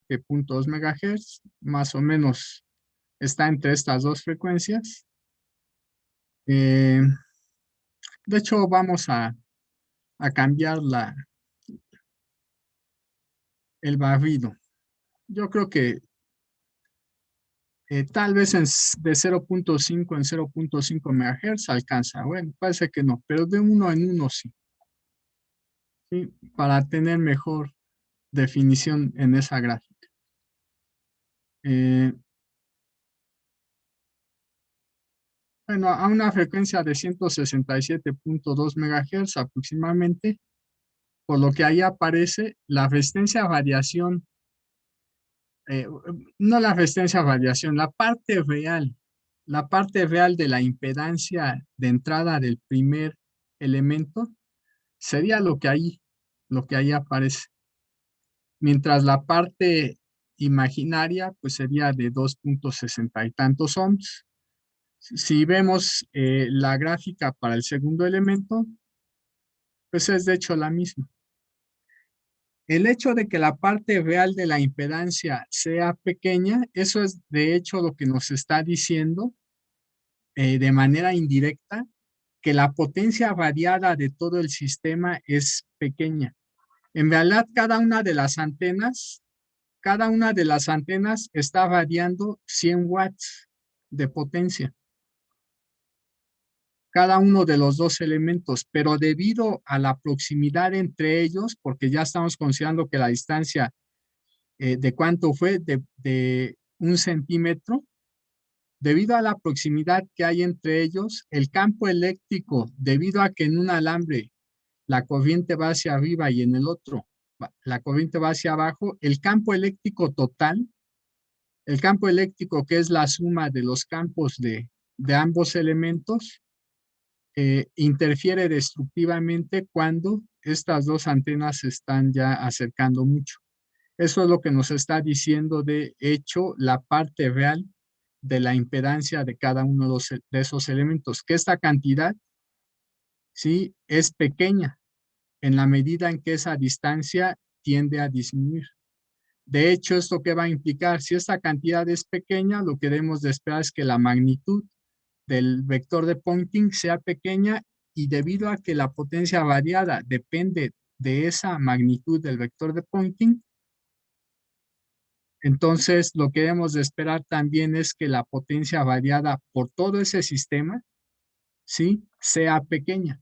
Que 0.2 MHz, más o menos está entre estas dos frecuencias. Eh, de hecho, vamos a cambiar el barrido. Yo creo que tal vez de 0.5 en 0.5 MHz alcanza. Bueno, parece que no, pero de uno en uno sí, ¿sí? Para tener mejor definición en esa gráfica. Bueno, a una frecuencia de 167.2 MHz aproximadamente, por lo que ahí aparece la resistencia a variación, eh, no la resistencia a variación, la parte real de la impedancia de entrada del primer elemento sería lo que ahí aparece. Mientras la parte imaginaria, pues sería de 2.60 y tantos ohms. Si vemos la gráfica para el segundo elemento, pues es de hecho la misma. El hecho de que la parte real de la impedancia sea pequeña, eso es de hecho lo que nos está diciendo de manera indirecta que la potencia radiada de todo el sistema es pequeña. En realidad, cada una de las antenas está radiando 100 watts de potencia. cada uno de los dos elementos, pero debido a la proximidad entre ellos, porque ya estamos considerando que la distancia de cuánto fue, de 1 centímetro, debido a la proximidad que hay entre ellos, el campo eléctrico, debido a que en un alambre la corriente va hacia arriba y en el otro la corriente va hacia abajo, el campo eléctrico total, el campo eléctrico que es la suma de los campos de ambos elementos, interfiere destructivamente cuando estas dos antenas se están ya acercando mucho. Eso es lo que nos está diciendo de hecho la parte real de la impedancia de cada uno de esos elementos, que esta cantidad, ¿sí?, es pequeña en la medida en que esa distancia tiende a disminuir. De hecho, ¿esto qué va a implicar? Si esta cantidad es pequeña, lo que debemos de esperar es que la magnitud del vector de Poynting sea pequeña, y debido a que la potencia variada depende de esa magnitud del vector de Poynting, entonces lo que debemos de esperar también es que la potencia variada por todo ese sistema, ¿sí?, sea pequeña.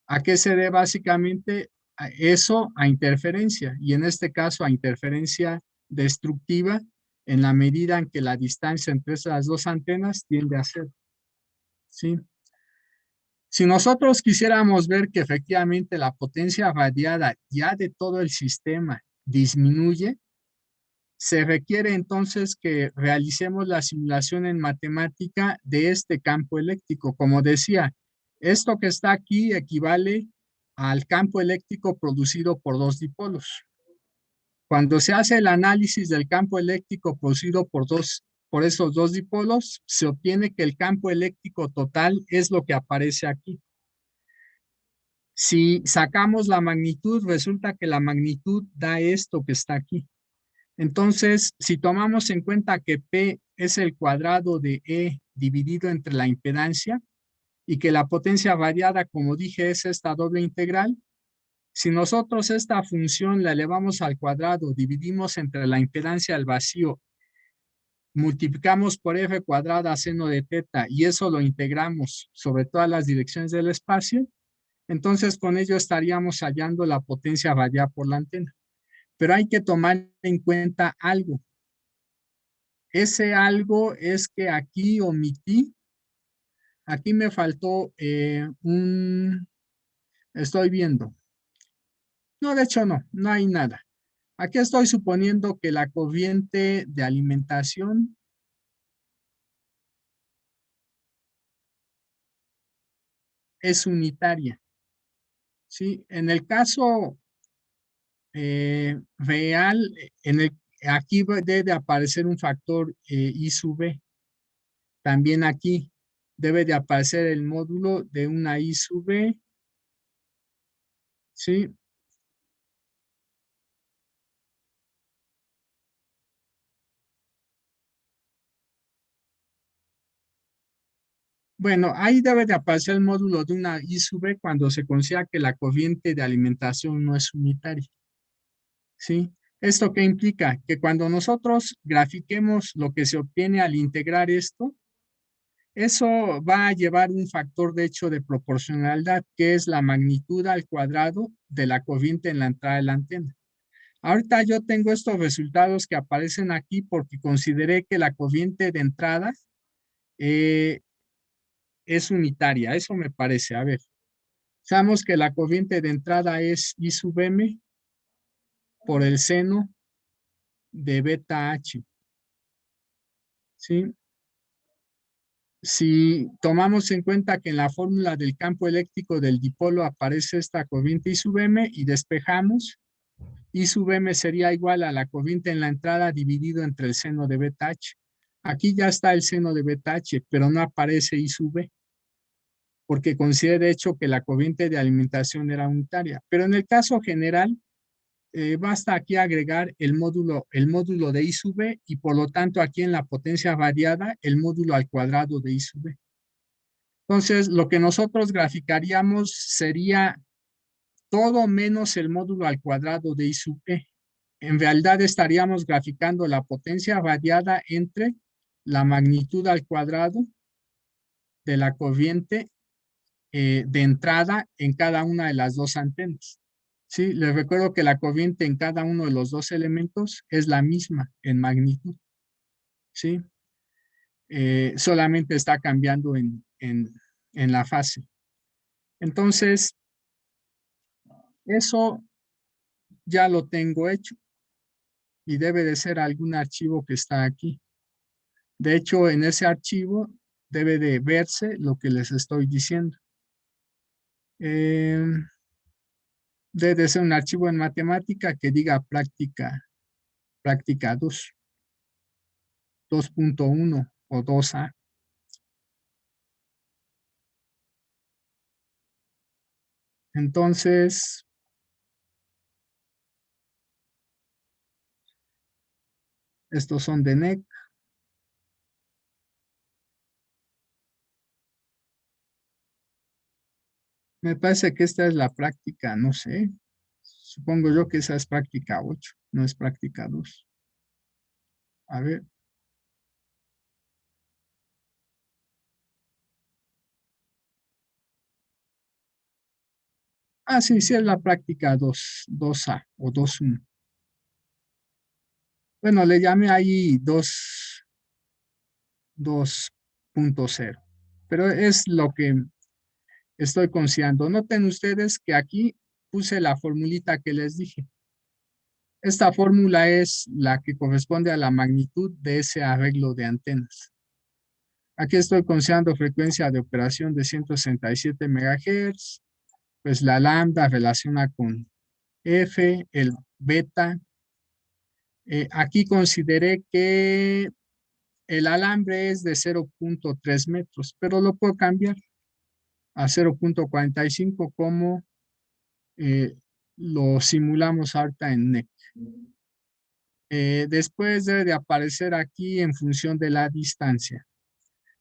¿A qué se debe básicamente eso? A interferencia, y en este caso a interferencia destructiva, en la medida en que la distancia entre esas dos antenas tiende a ser, ¿sí? Si nosotros quisiéramos ver que efectivamente la potencia radiada ya de todo el sistema disminuye, se requiere entonces que realicemos la simulación en matemática de este campo eléctrico. Como decía, esto que está aquí equivale al campo eléctrico producido por dos dipolos. Cuando se hace el análisis del campo eléctrico producido por esos dos dipolos, se obtiene que el campo eléctrico total es lo que aparece aquí. Si sacamos la magnitud, resulta que la magnitud da esto que está aquí. Entonces, si tomamos en cuenta que P es el cuadrado de E dividido entre la impedancia, y que la potencia variada, como dije, es esta doble integral, si nosotros esta función la elevamos al cuadrado, dividimos entre la impedancia al vacío, multiplicamos por F cuadrada seno de teta, y eso lo integramos sobre todas las direcciones del espacio, entonces con ello estaríamos hallando la potencia variada por la antena. Pero hay que tomar en cuenta algo. Ese algo es que aquí omití, aquí me faltó estoy viendo. No, de hecho no hay nada. Aquí estoy suponiendo que la corriente de alimentación es unitaria, ¿sí? En el caso real, aquí debe aparecer un factor I sub B. También aquí debe de aparecer el módulo de una I sub B, ¿sí? Bueno, ahí debe de aparecer el módulo de una I sub B cuando se considera que la corriente de alimentación no es unitaria, ¿sí? ¿Esto qué implica? Que cuando nosotros grafiquemos lo que se obtiene al integrar esto, eso va a llevar un factor de hecho de proporcionalidad, que es la magnitud al cuadrado de la corriente en la entrada de la antena. Ahorita yo tengo estos resultados que aparecen aquí porque consideré que la corriente de entrada es unitaria, eso me parece. A ver, sabemos que la corriente de entrada es I sub M por el seno de beta H, ¿sí? Si tomamos en cuenta que en la fórmula del campo eléctrico del dipolo aparece esta corriente I sub M y despejamos, I sub M sería igual a la corriente en la entrada dividido entre el seno de beta H. Aquí ya está el seno de beta H, pero no aparece I sub B, porque considera de hecho que la corriente de alimentación era unitaria. Pero en el caso general, basta aquí agregar el módulo de I sub B, y por lo tanto aquí en la potencia variada el módulo al cuadrado de I sub B. Entonces, lo que nosotros graficaríamos sería todo menos el módulo al cuadrado de I sub B. En realidad estaríamos graficando la potencia variada entre la magnitud al cuadrado de la corriente de entrada en cada una de las dos antenas. Sí, les recuerdo que la corriente en cada uno de los dos elementos es la misma en magnitud. Sí, solamente está cambiando en la fase. Entonces, eso ya lo tengo hecho y debe de ser algún archivo que está aquí. De hecho, en ese archivo debe de verse lo que les estoy diciendo. Debe de ser un archivo en matemática que diga práctica 2, 2.1 o 2A. Entonces, estos son de NEC. Me parece que esta es la práctica, no sé. Supongo yo que esa es práctica 8, no es práctica 2. A ver. Ah, sí, sí es la práctica 2, 2A o 2.1. Bueno, le llamé ahí 2.0, pero es lo que estoy considerando. Noten ustedes que aquí puse la formulita que les dije. Esta fórmula es la que corresponde a la magnitud de ese arreglo de antenas. Aquí estoy considerando frecuencia de operación de 167 MHz, pues la lambda relaciona con F, el beta. Aquí consideré que el alambre es de 0.3 metros, pero lo puedo cambiar a 0.45 como eh, lo simulamos ahorita en NEC. Después debe de aparecer aquí en función de la distancia.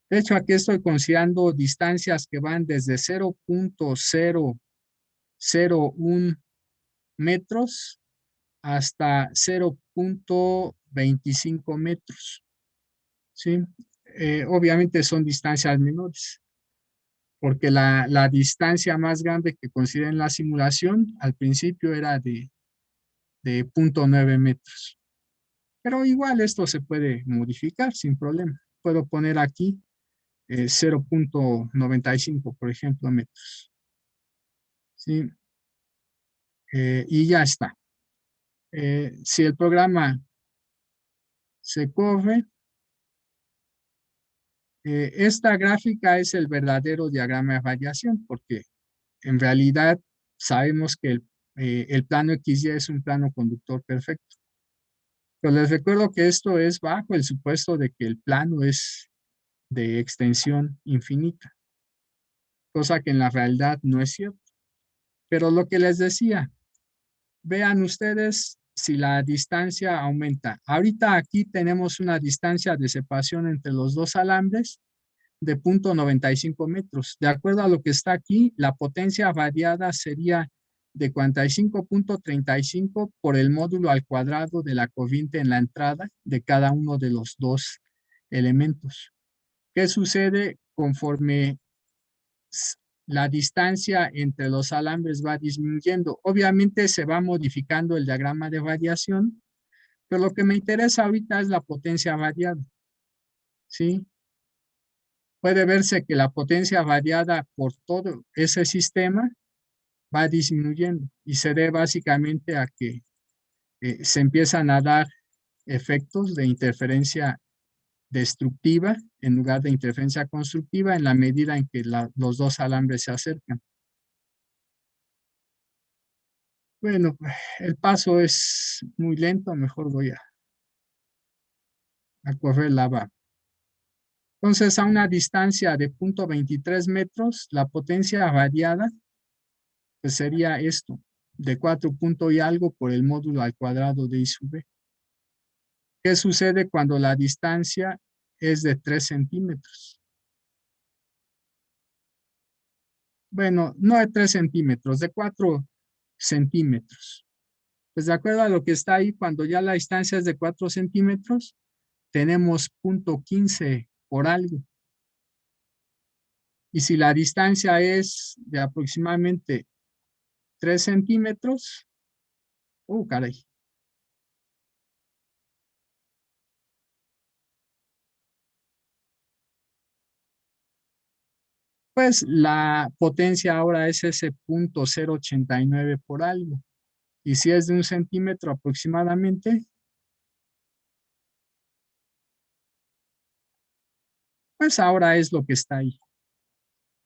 De hecho, aquí estoy considerando distancias que van desde 0.001 metros hasta 0.25 metros. ¿Sí? Obviamente son distancias menores, porque la distancia más grande que consideré en la simulación al principio era de 0.9 metros. Pero igual esto se puede modificar sin problema. Puedo poner aquí 0.95, por ejemplo, metros. ¿Sí? Y ya está. Si el programa se corre, esta gráfica es el verdadero diagrama de radiación, porque en realidad sabemos que el plano XY es un plano conductor perfecto. Pero les recuerdo que esto es bajo el supuesto de que el plano es de extensión infinita, cosa que en la realidad no es cierto. Pero lo que les decía, vean ustedes si la distancia aumenta. Ahorita aquí tenemos una distancia de separación entre los dos alambres de 0.95 metros. De acuerdo a lo que está aquí, la potencia radiada sería de 45.35 por el módulo al cuadrado de la corriente en la entrada de cada uno de los dos elementos. ¿Qué sucede conforme la distancia entre los alambres va disminuyendo? Obviamente se va modificando el diagrama de radiación, pero lo que me interesa ahorita es la potencia radiada, ¿sí? Puede verse que la potencia radiada por todo ese sistema va disminuyendo y se debe básicamente a que se empiezan a dar efectos de interferencia destructiva en lugar de interferencia constructiva en la medida en que los dos alambres se acercan. Bueno, el paso es muy lento, mejor voy a correr la barra. Entonces, a una distancia de 0.23 metros, la potencia radiada pues sería esto, de 4 punto y algo por el módulo al cuadrado de I sub B. ¿Qué sucede cuando la distancia es de 3 centímetros? Bueno, no de 3 centímetros, de 4 centímetros. Pues de acuerdo a lo que está ahí, cuando ya la distancia es de 4 centímetros, tenemos 0.15 por algo. Y si la distancia es de aproximadamente 3 centímetros, caray, pues la potencia ahora es ese 0,089 por algo. Y si es de 1 centímetro aproximadamente, pues ahora es lo que está ahí.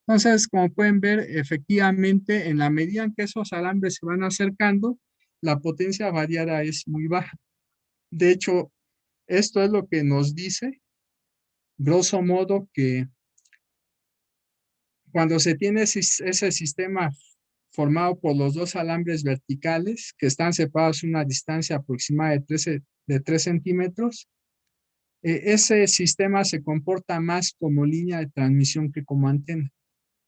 Entonces, como pueden ver, efectivamente, en la medida en que esos alambres se van acercando, la potencia variada es muy baja. De hecho, esto es lo que nos dice, grosso modo, que cuando se tiene ese sistema formado por los dos alambres verticales que están separados a una distancia aproximada de 3 centímetros, ese sistema se comporta más como línea de transmisión que como antena,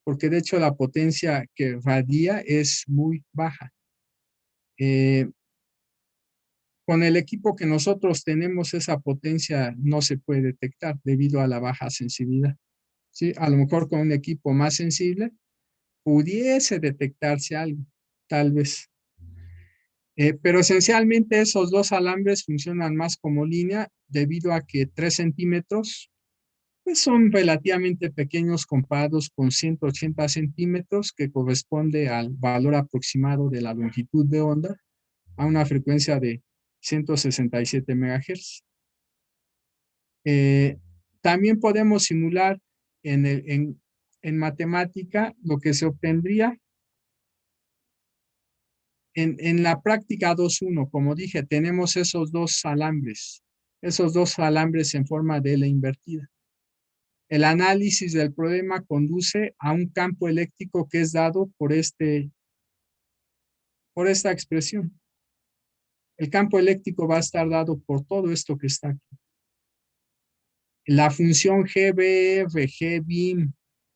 porque de hecho la potencia que radia es muy baja. Eh, con el equipo que nosotros tenemos, esa potencia no se puede detectar debido a la baja sensibilidad. ¿Sí? A lo mejor con un equipo más sensible pudiese detectarse algo, tal vez. Pero esencialmente esos dos alambres funcionan más como línea debido a que 3 centímetros pues son relativamente pequeños comparados con 180 centímetros, que corresponde al valor aproximado de la longitud de onda a una frecuencia de 167 MHz. También podemos simular en matemática lo que se obtendría en la práctica 2.1. Como dije, tenemos esos dos alambres en forma de L invertida. El análisis del problema conduce a un campo eléctrico que es dado por esta expresión. El campo eléctrico va a estar dado por todo esto que está aquí. La función GBR, GBIM,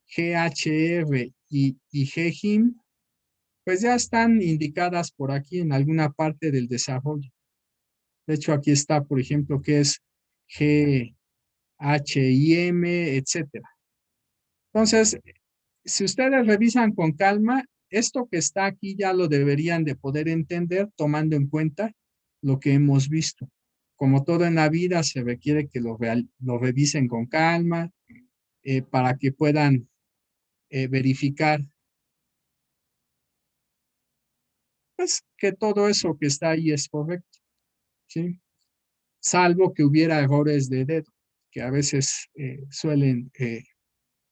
GHR y GHIM, pues ya están indicadas por aquí en alguna parte del desarrollo. De hecho, aquí está, por ejemplo, que es GHIM, etcétera. Entonces, si ustedes revisan con calma, esto que está aquí ya lo deberían de poder entender tomando en cuenta lo que hemos visto. Como todo en la vida, se requiere que lo revisen con calma para que puedan verificar pues, que todo eso que está ahí es correcto, ¿sí? Salvo que hubiera errores de dedo, que a veces suelen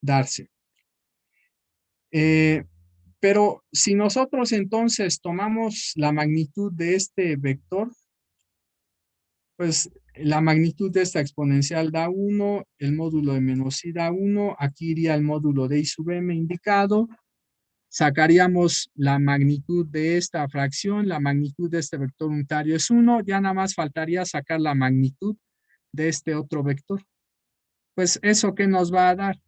darse. Pero si nosotros entonces tomamos la magnitud de este vector, pues la magnitud de esta exponencial da 1, el módulo de menos i da 1, aquí iría el módulo de i sub m indicado, sacaríamos la magnitud de esta fracción, la magnitud de este vector unitario es 1, ya nada más faltaría sacar la magnitud de este otro vector. Pues eso que nos va a dar,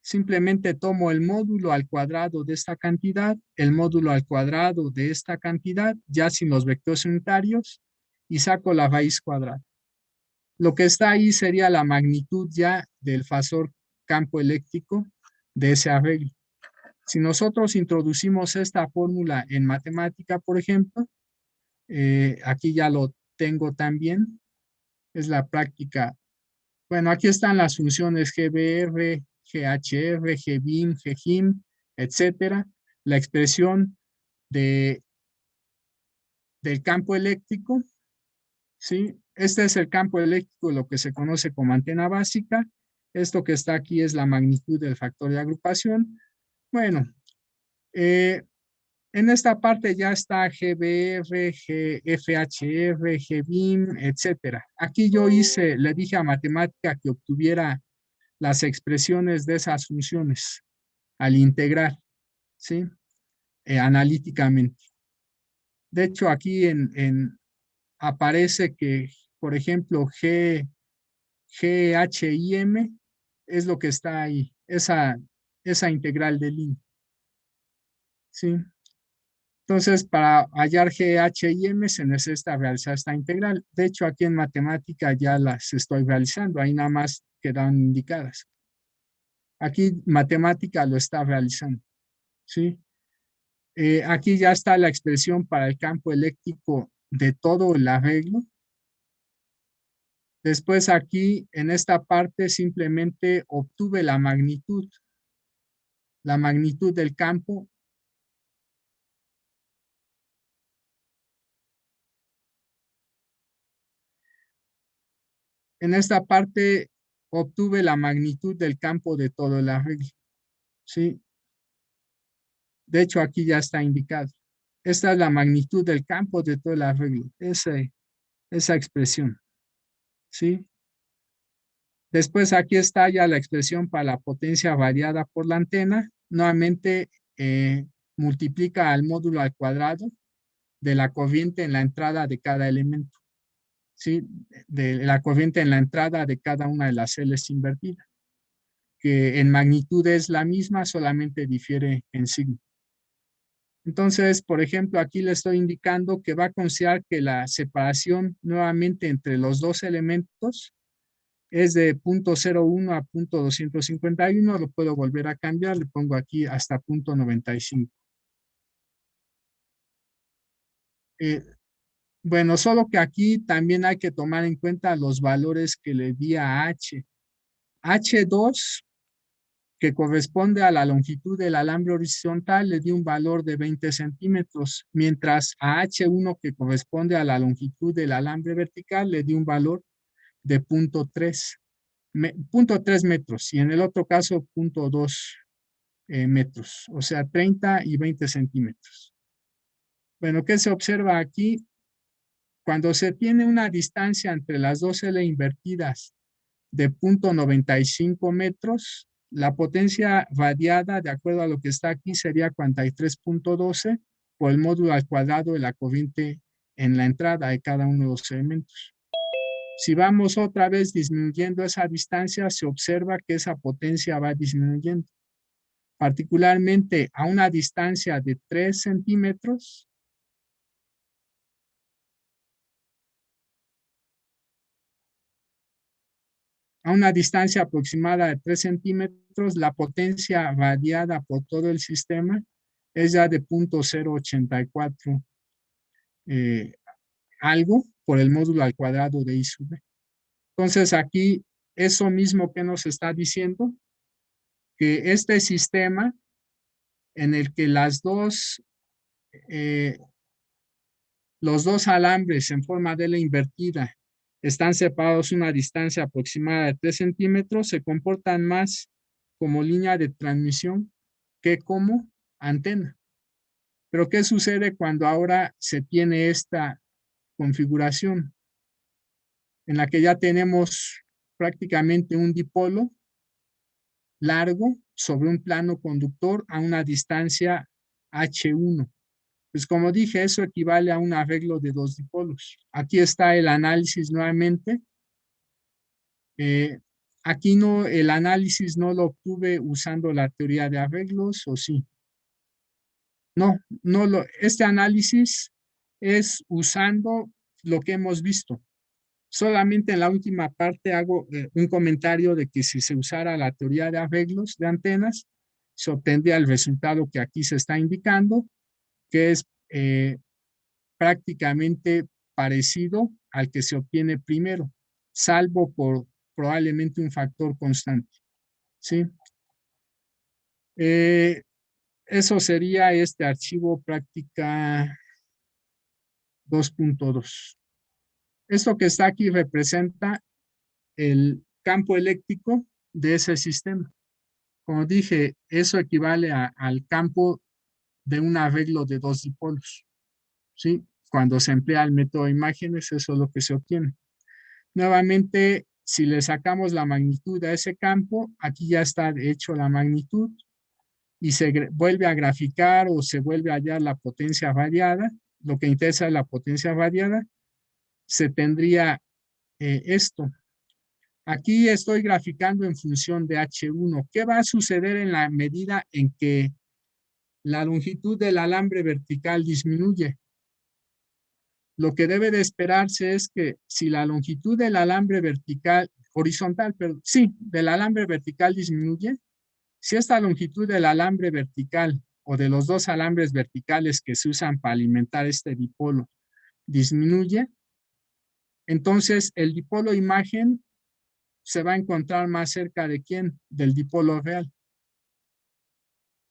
simplemente tomo el módulo al cuadrado de esta cantidad, el módulo al cuadrado de esta cantidad, ya sin los vectores unitarios, y saco la raíz cuadrada. Lo que está ahí sería la magnitud ya del fasor campo eléctrico de ese arreglo. Si nosotros introducimos esta fórmula en matemática, por ejemplo, aquí ya lo tengo también, es la práctica. Bueno, aquí están las funciones GBR, GHR, GBIM, GHIM, etcétera. La expresión de, del campo eléctrico, ¿sí? Este es el campo eléctrico, lo que se conoce como antena básica. Esto que está aquí es la magnitud del factor de agrupación. Bueno, en esta parte ya está GBR, FHR, GBIM, etcétera. Aquí yo le dije a matemática que obtuviera las expresiones de esas funciones al integrar, ¿sí? Analíticamente. De hecho, aquí aparece que, por ejemplo, GHIM es lo que está ahí, esa integral de línea, ¿sí? Entonces, para hallar GHIM se necesita realizar esta integral. De hecho, aquí en matemática ya las estoy realizando, ahí nada más quedan indicadas. Aquí matemática lo está realizando, ¿sí? Aquí ya está la expresión para el campo eléctrico de todo el arreglo. Después aquí, en esta parte, simplemente obtuve la magnitud del campo. En esta parte obtuve la magnitud del campo de todo el arreglo, ¿sí? De hecho, aquí ya está indicado. Esta es la magnitud del campo de todo el arreglo, esa expresión, ¿sí? Después aquí está ya la expresión para la potencia variada por la antena. Nuevamente multiplica al módulo al cuadrado de la corriente en la entrada de cada elemento, ¿sí? De la corriente en la entrada de cada una de las celdas invertidas, que en magnitud es la misma, solamente difiere en signo. Entonces, por ejemplo, aquí le estoy indicando que va a considerar que la separación nuevamente entre los dos elementos es de 0.01 a 0.251, lo puedo volver a cambiar, le pongo aquí hasta 0.95. Bueno, solo que aquí también hay que tomar en cuenta los valores que le di a H. H2, que corresponde a la longitud del alambre horizontal, le di un valor de 20 centímetros, mientras a H1, que corresponde a la longitud del alambre vertical, le di un valor de 0.3 metros, y en el otro caso 0.2 metros, o sea, 30 y 20 centímetros. Bueno, ¿qué se observa aquí? Cuando se tiene una distancia entre las dos L invertidas de 0.95 metros, la potencia radiada, de acuerdo a lo que está aquí, sería 43.12 por el módulo al cuadrado de la corriente en la entrada de cada uno de los elementos. Si vamos otra vez disminuyendo esa distancia, se observa que esa potencia va disminuyendo. Particularmente a una distancia de 3 centímetros, a una distancia aproximada de 3 centímetros, la potencia radiada por todo el sistema es ya de 0.084 algo por el módulo al cuadrado de I sub B. Entonces aquí, eso mismo que nos está diciendo, que este sistema en el que los dos alambres en forma de L invertida están separados una distancia aproximada de 3 centímetros, se comportan más como línea de transmisión que como antena. Pero ¿qué sucede cuando ahora se tiene esta configuración en la que ya tenemos prácticamente un dipolo largo sobre un plano conductor a una distancia H1? Pues como dije, eso equivale a un arreglo de dos dipolos. Aquí está el análisis nuevamente. Aquí no, el análisis no lo obtuve usando la teoría de arreglos, ¿o sí? No, este análisis es usando lo que hemos visto. Solamente en la última parte hago un comentario de que si se usara la teoría de arreglos de antenas, se obtendría el resultado que aquí se está indicando, que es prácticamente parecido al que se obtiene primero, salvo por probablemente un factor constante, ¿sí? Eso sería este archivo práctica 2.2. Esto que está aquí representa el campo eléctrico de ese sistema. Como dije, eso equivale al campo de un arreglo de dos dipolos, ¿sí? Cuando se emplea el método de imágenes, eso es lo que se obtiene. Nuevamente, si le sacamos la magnitud a ese campo, aquí ya está hecho la magnitud y se vuelve a graficar o se vuelve a hallar la potencia radiada. Lo que interesa es la potencia radiada. Se tendría esto. Aquí estoy graficando en función de H1. ¿Qué va a suceder en la medida en que la longitud del alambre vertical disminuye? Lo que debe de esperarse es que si la longitud del alambre vertical, horizontal, pero sí, del alambre vertical disminuye, Si esta longitud del alambre vertical o de los dos alambres verticales que se usan para alimentar este dipolo disminuye, entonces el dipolo imagen se va a encontrar más cerca de ¿quién? Del dipolo real.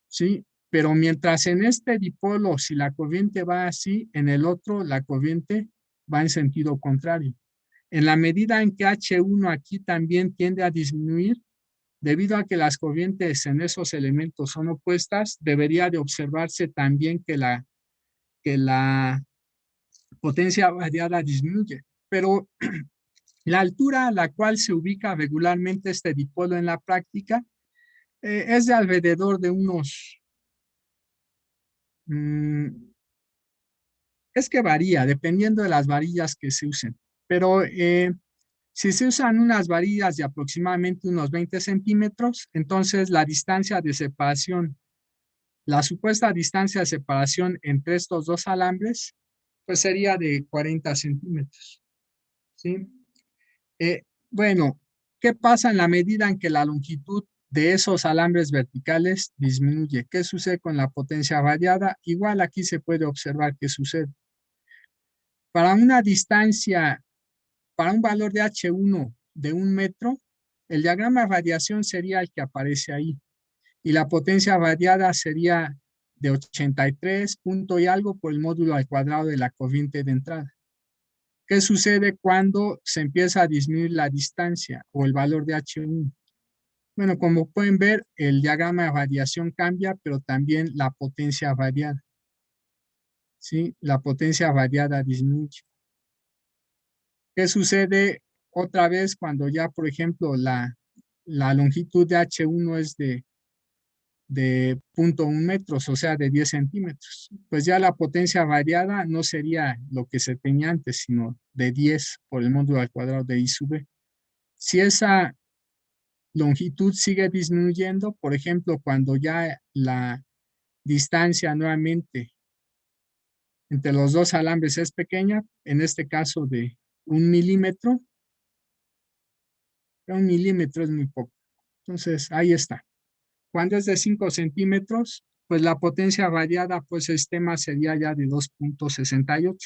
¿Sí? Pero mientras en este dipolo, si la corriente va así, en el otro la corriente va en sentido contrario. En la medida en que H1 aquí también tiende a disminuir, debido a que las corrientes en esos elementos son opuestas, debería de observarse también que la potencia radiada disminuye. Pero la altura a la cual se ubica regularmente este dipolo en la práctica es de alrededor de unos... es que varía, dependiendo de las varillas que se usen. Pero si se usan unas varillas de aproximadamente unos 20 centímetros, entonces la distancia de separación, la supuesta distancia de separación entre estos dos alambres, pues sería de 40 centímetros. ¿Sí? Bueno, ¿qué pasa en la medida en que la longitud de esos alambres verticales disminuye? ¿Qué sucede con la potencia radiada? Igual aquí se puede observar qué sucede. Para una distancia, para un valor de H1 de 1 metro, el diagrama de radiación sería el que aparece ahí. Y la potencia radiada sería de 83 punto y algo por el módulo al cuadrado de la corriente de entrada. ¿Qué sucede cuando se empieza a disminuir la distancia o el valor de H1? Bueno, como pueden ver, el diagrama de radiación cambia, pero también la potencia radiada. ¿Sí? La potencia radiada disminuye. ¿Qué sucede otra vez cuando ya, por ejemplo, la longitud de H1 es de 0.1 metros, o sea, de 10 centímetros? Pues ya la potencia radiada no sería lo que se tenía antes, sino de 10 por el módulo al cuadrado de I sub B. Si esa longitud sigue disminuyendo, por ejemplo, cuando ya la distancia nuevamente entre los dos alambres es pequeña, en este caso de 1 milímetro, 1 milímetro es muy poco. Entonces, ahí está. Cuando es de 5 centímetros, pues la potencia radiada, pues el sistema sería ya de 2.68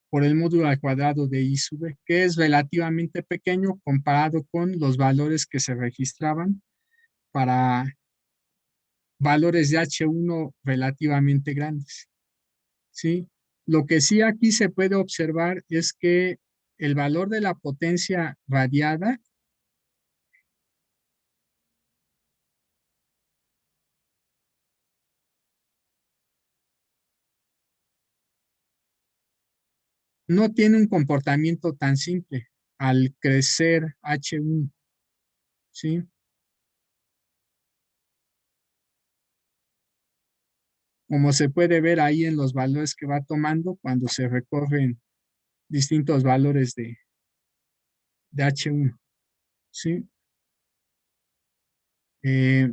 por el módulo al cuadrado de I sub B, que es relativamente pequeño comparado con los valores que se registraban para valores de H1 relativamente grandes. ¿Sí? Lo que sí aquí se puede observar es que el valor de la potencia radiada no tiene un comportamiento tan simple al crecer H1, ¿sí? Como se puede ver ahí en los valores que va tomando cuando se recorren distintos valores de H1, ¿sí? Eh,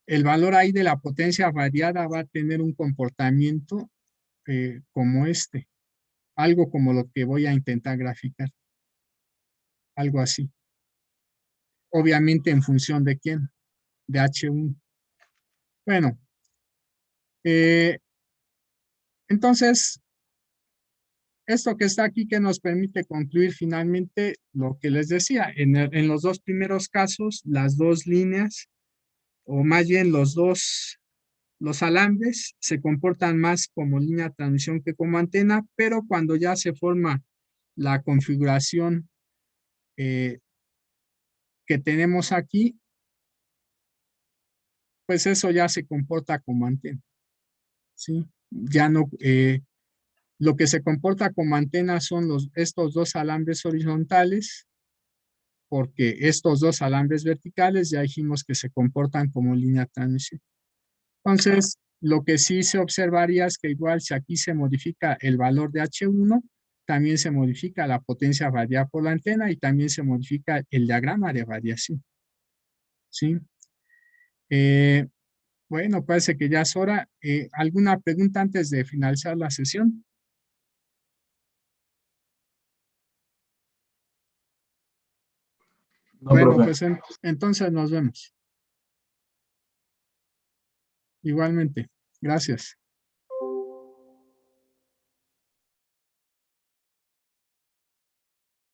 el valor ahí de la potencia radiada va a tener un comportamiento como este, algo como lo que voy a intentar graficar, algo así. Obviamente en función de quién, de H1. Bueno, eh, entonces, esto que está aquí que nos permite concluir finalmente lo que les decía, en los dos primeros casos, las dos líneas, o más bien los alambres se comportan más como línea de transmisión que como antena, pero cuando ya se forma la configuración eh, que tenemos aquí, pues eso ya se comporta como antena, ¿sí? Ya no, lo que se comporta como antena son estos dos alambres horizontales, porque estos dos alambres verticales ya dijimos que se comportan como línea de transmisión. Entonces, lo que sí se observaría es que igual si aquí se modifica el valor de H1, también se modifica la potencia radiada por la antena y también se modifica el diagrama de radiación. ¿Sí? Eh, bueno, parece que ya es hora. ¿Alguna pregunta antes de finalizar la sesión? No, Bueno, profe. pues entonces nos vemos. Igualmente, gracias.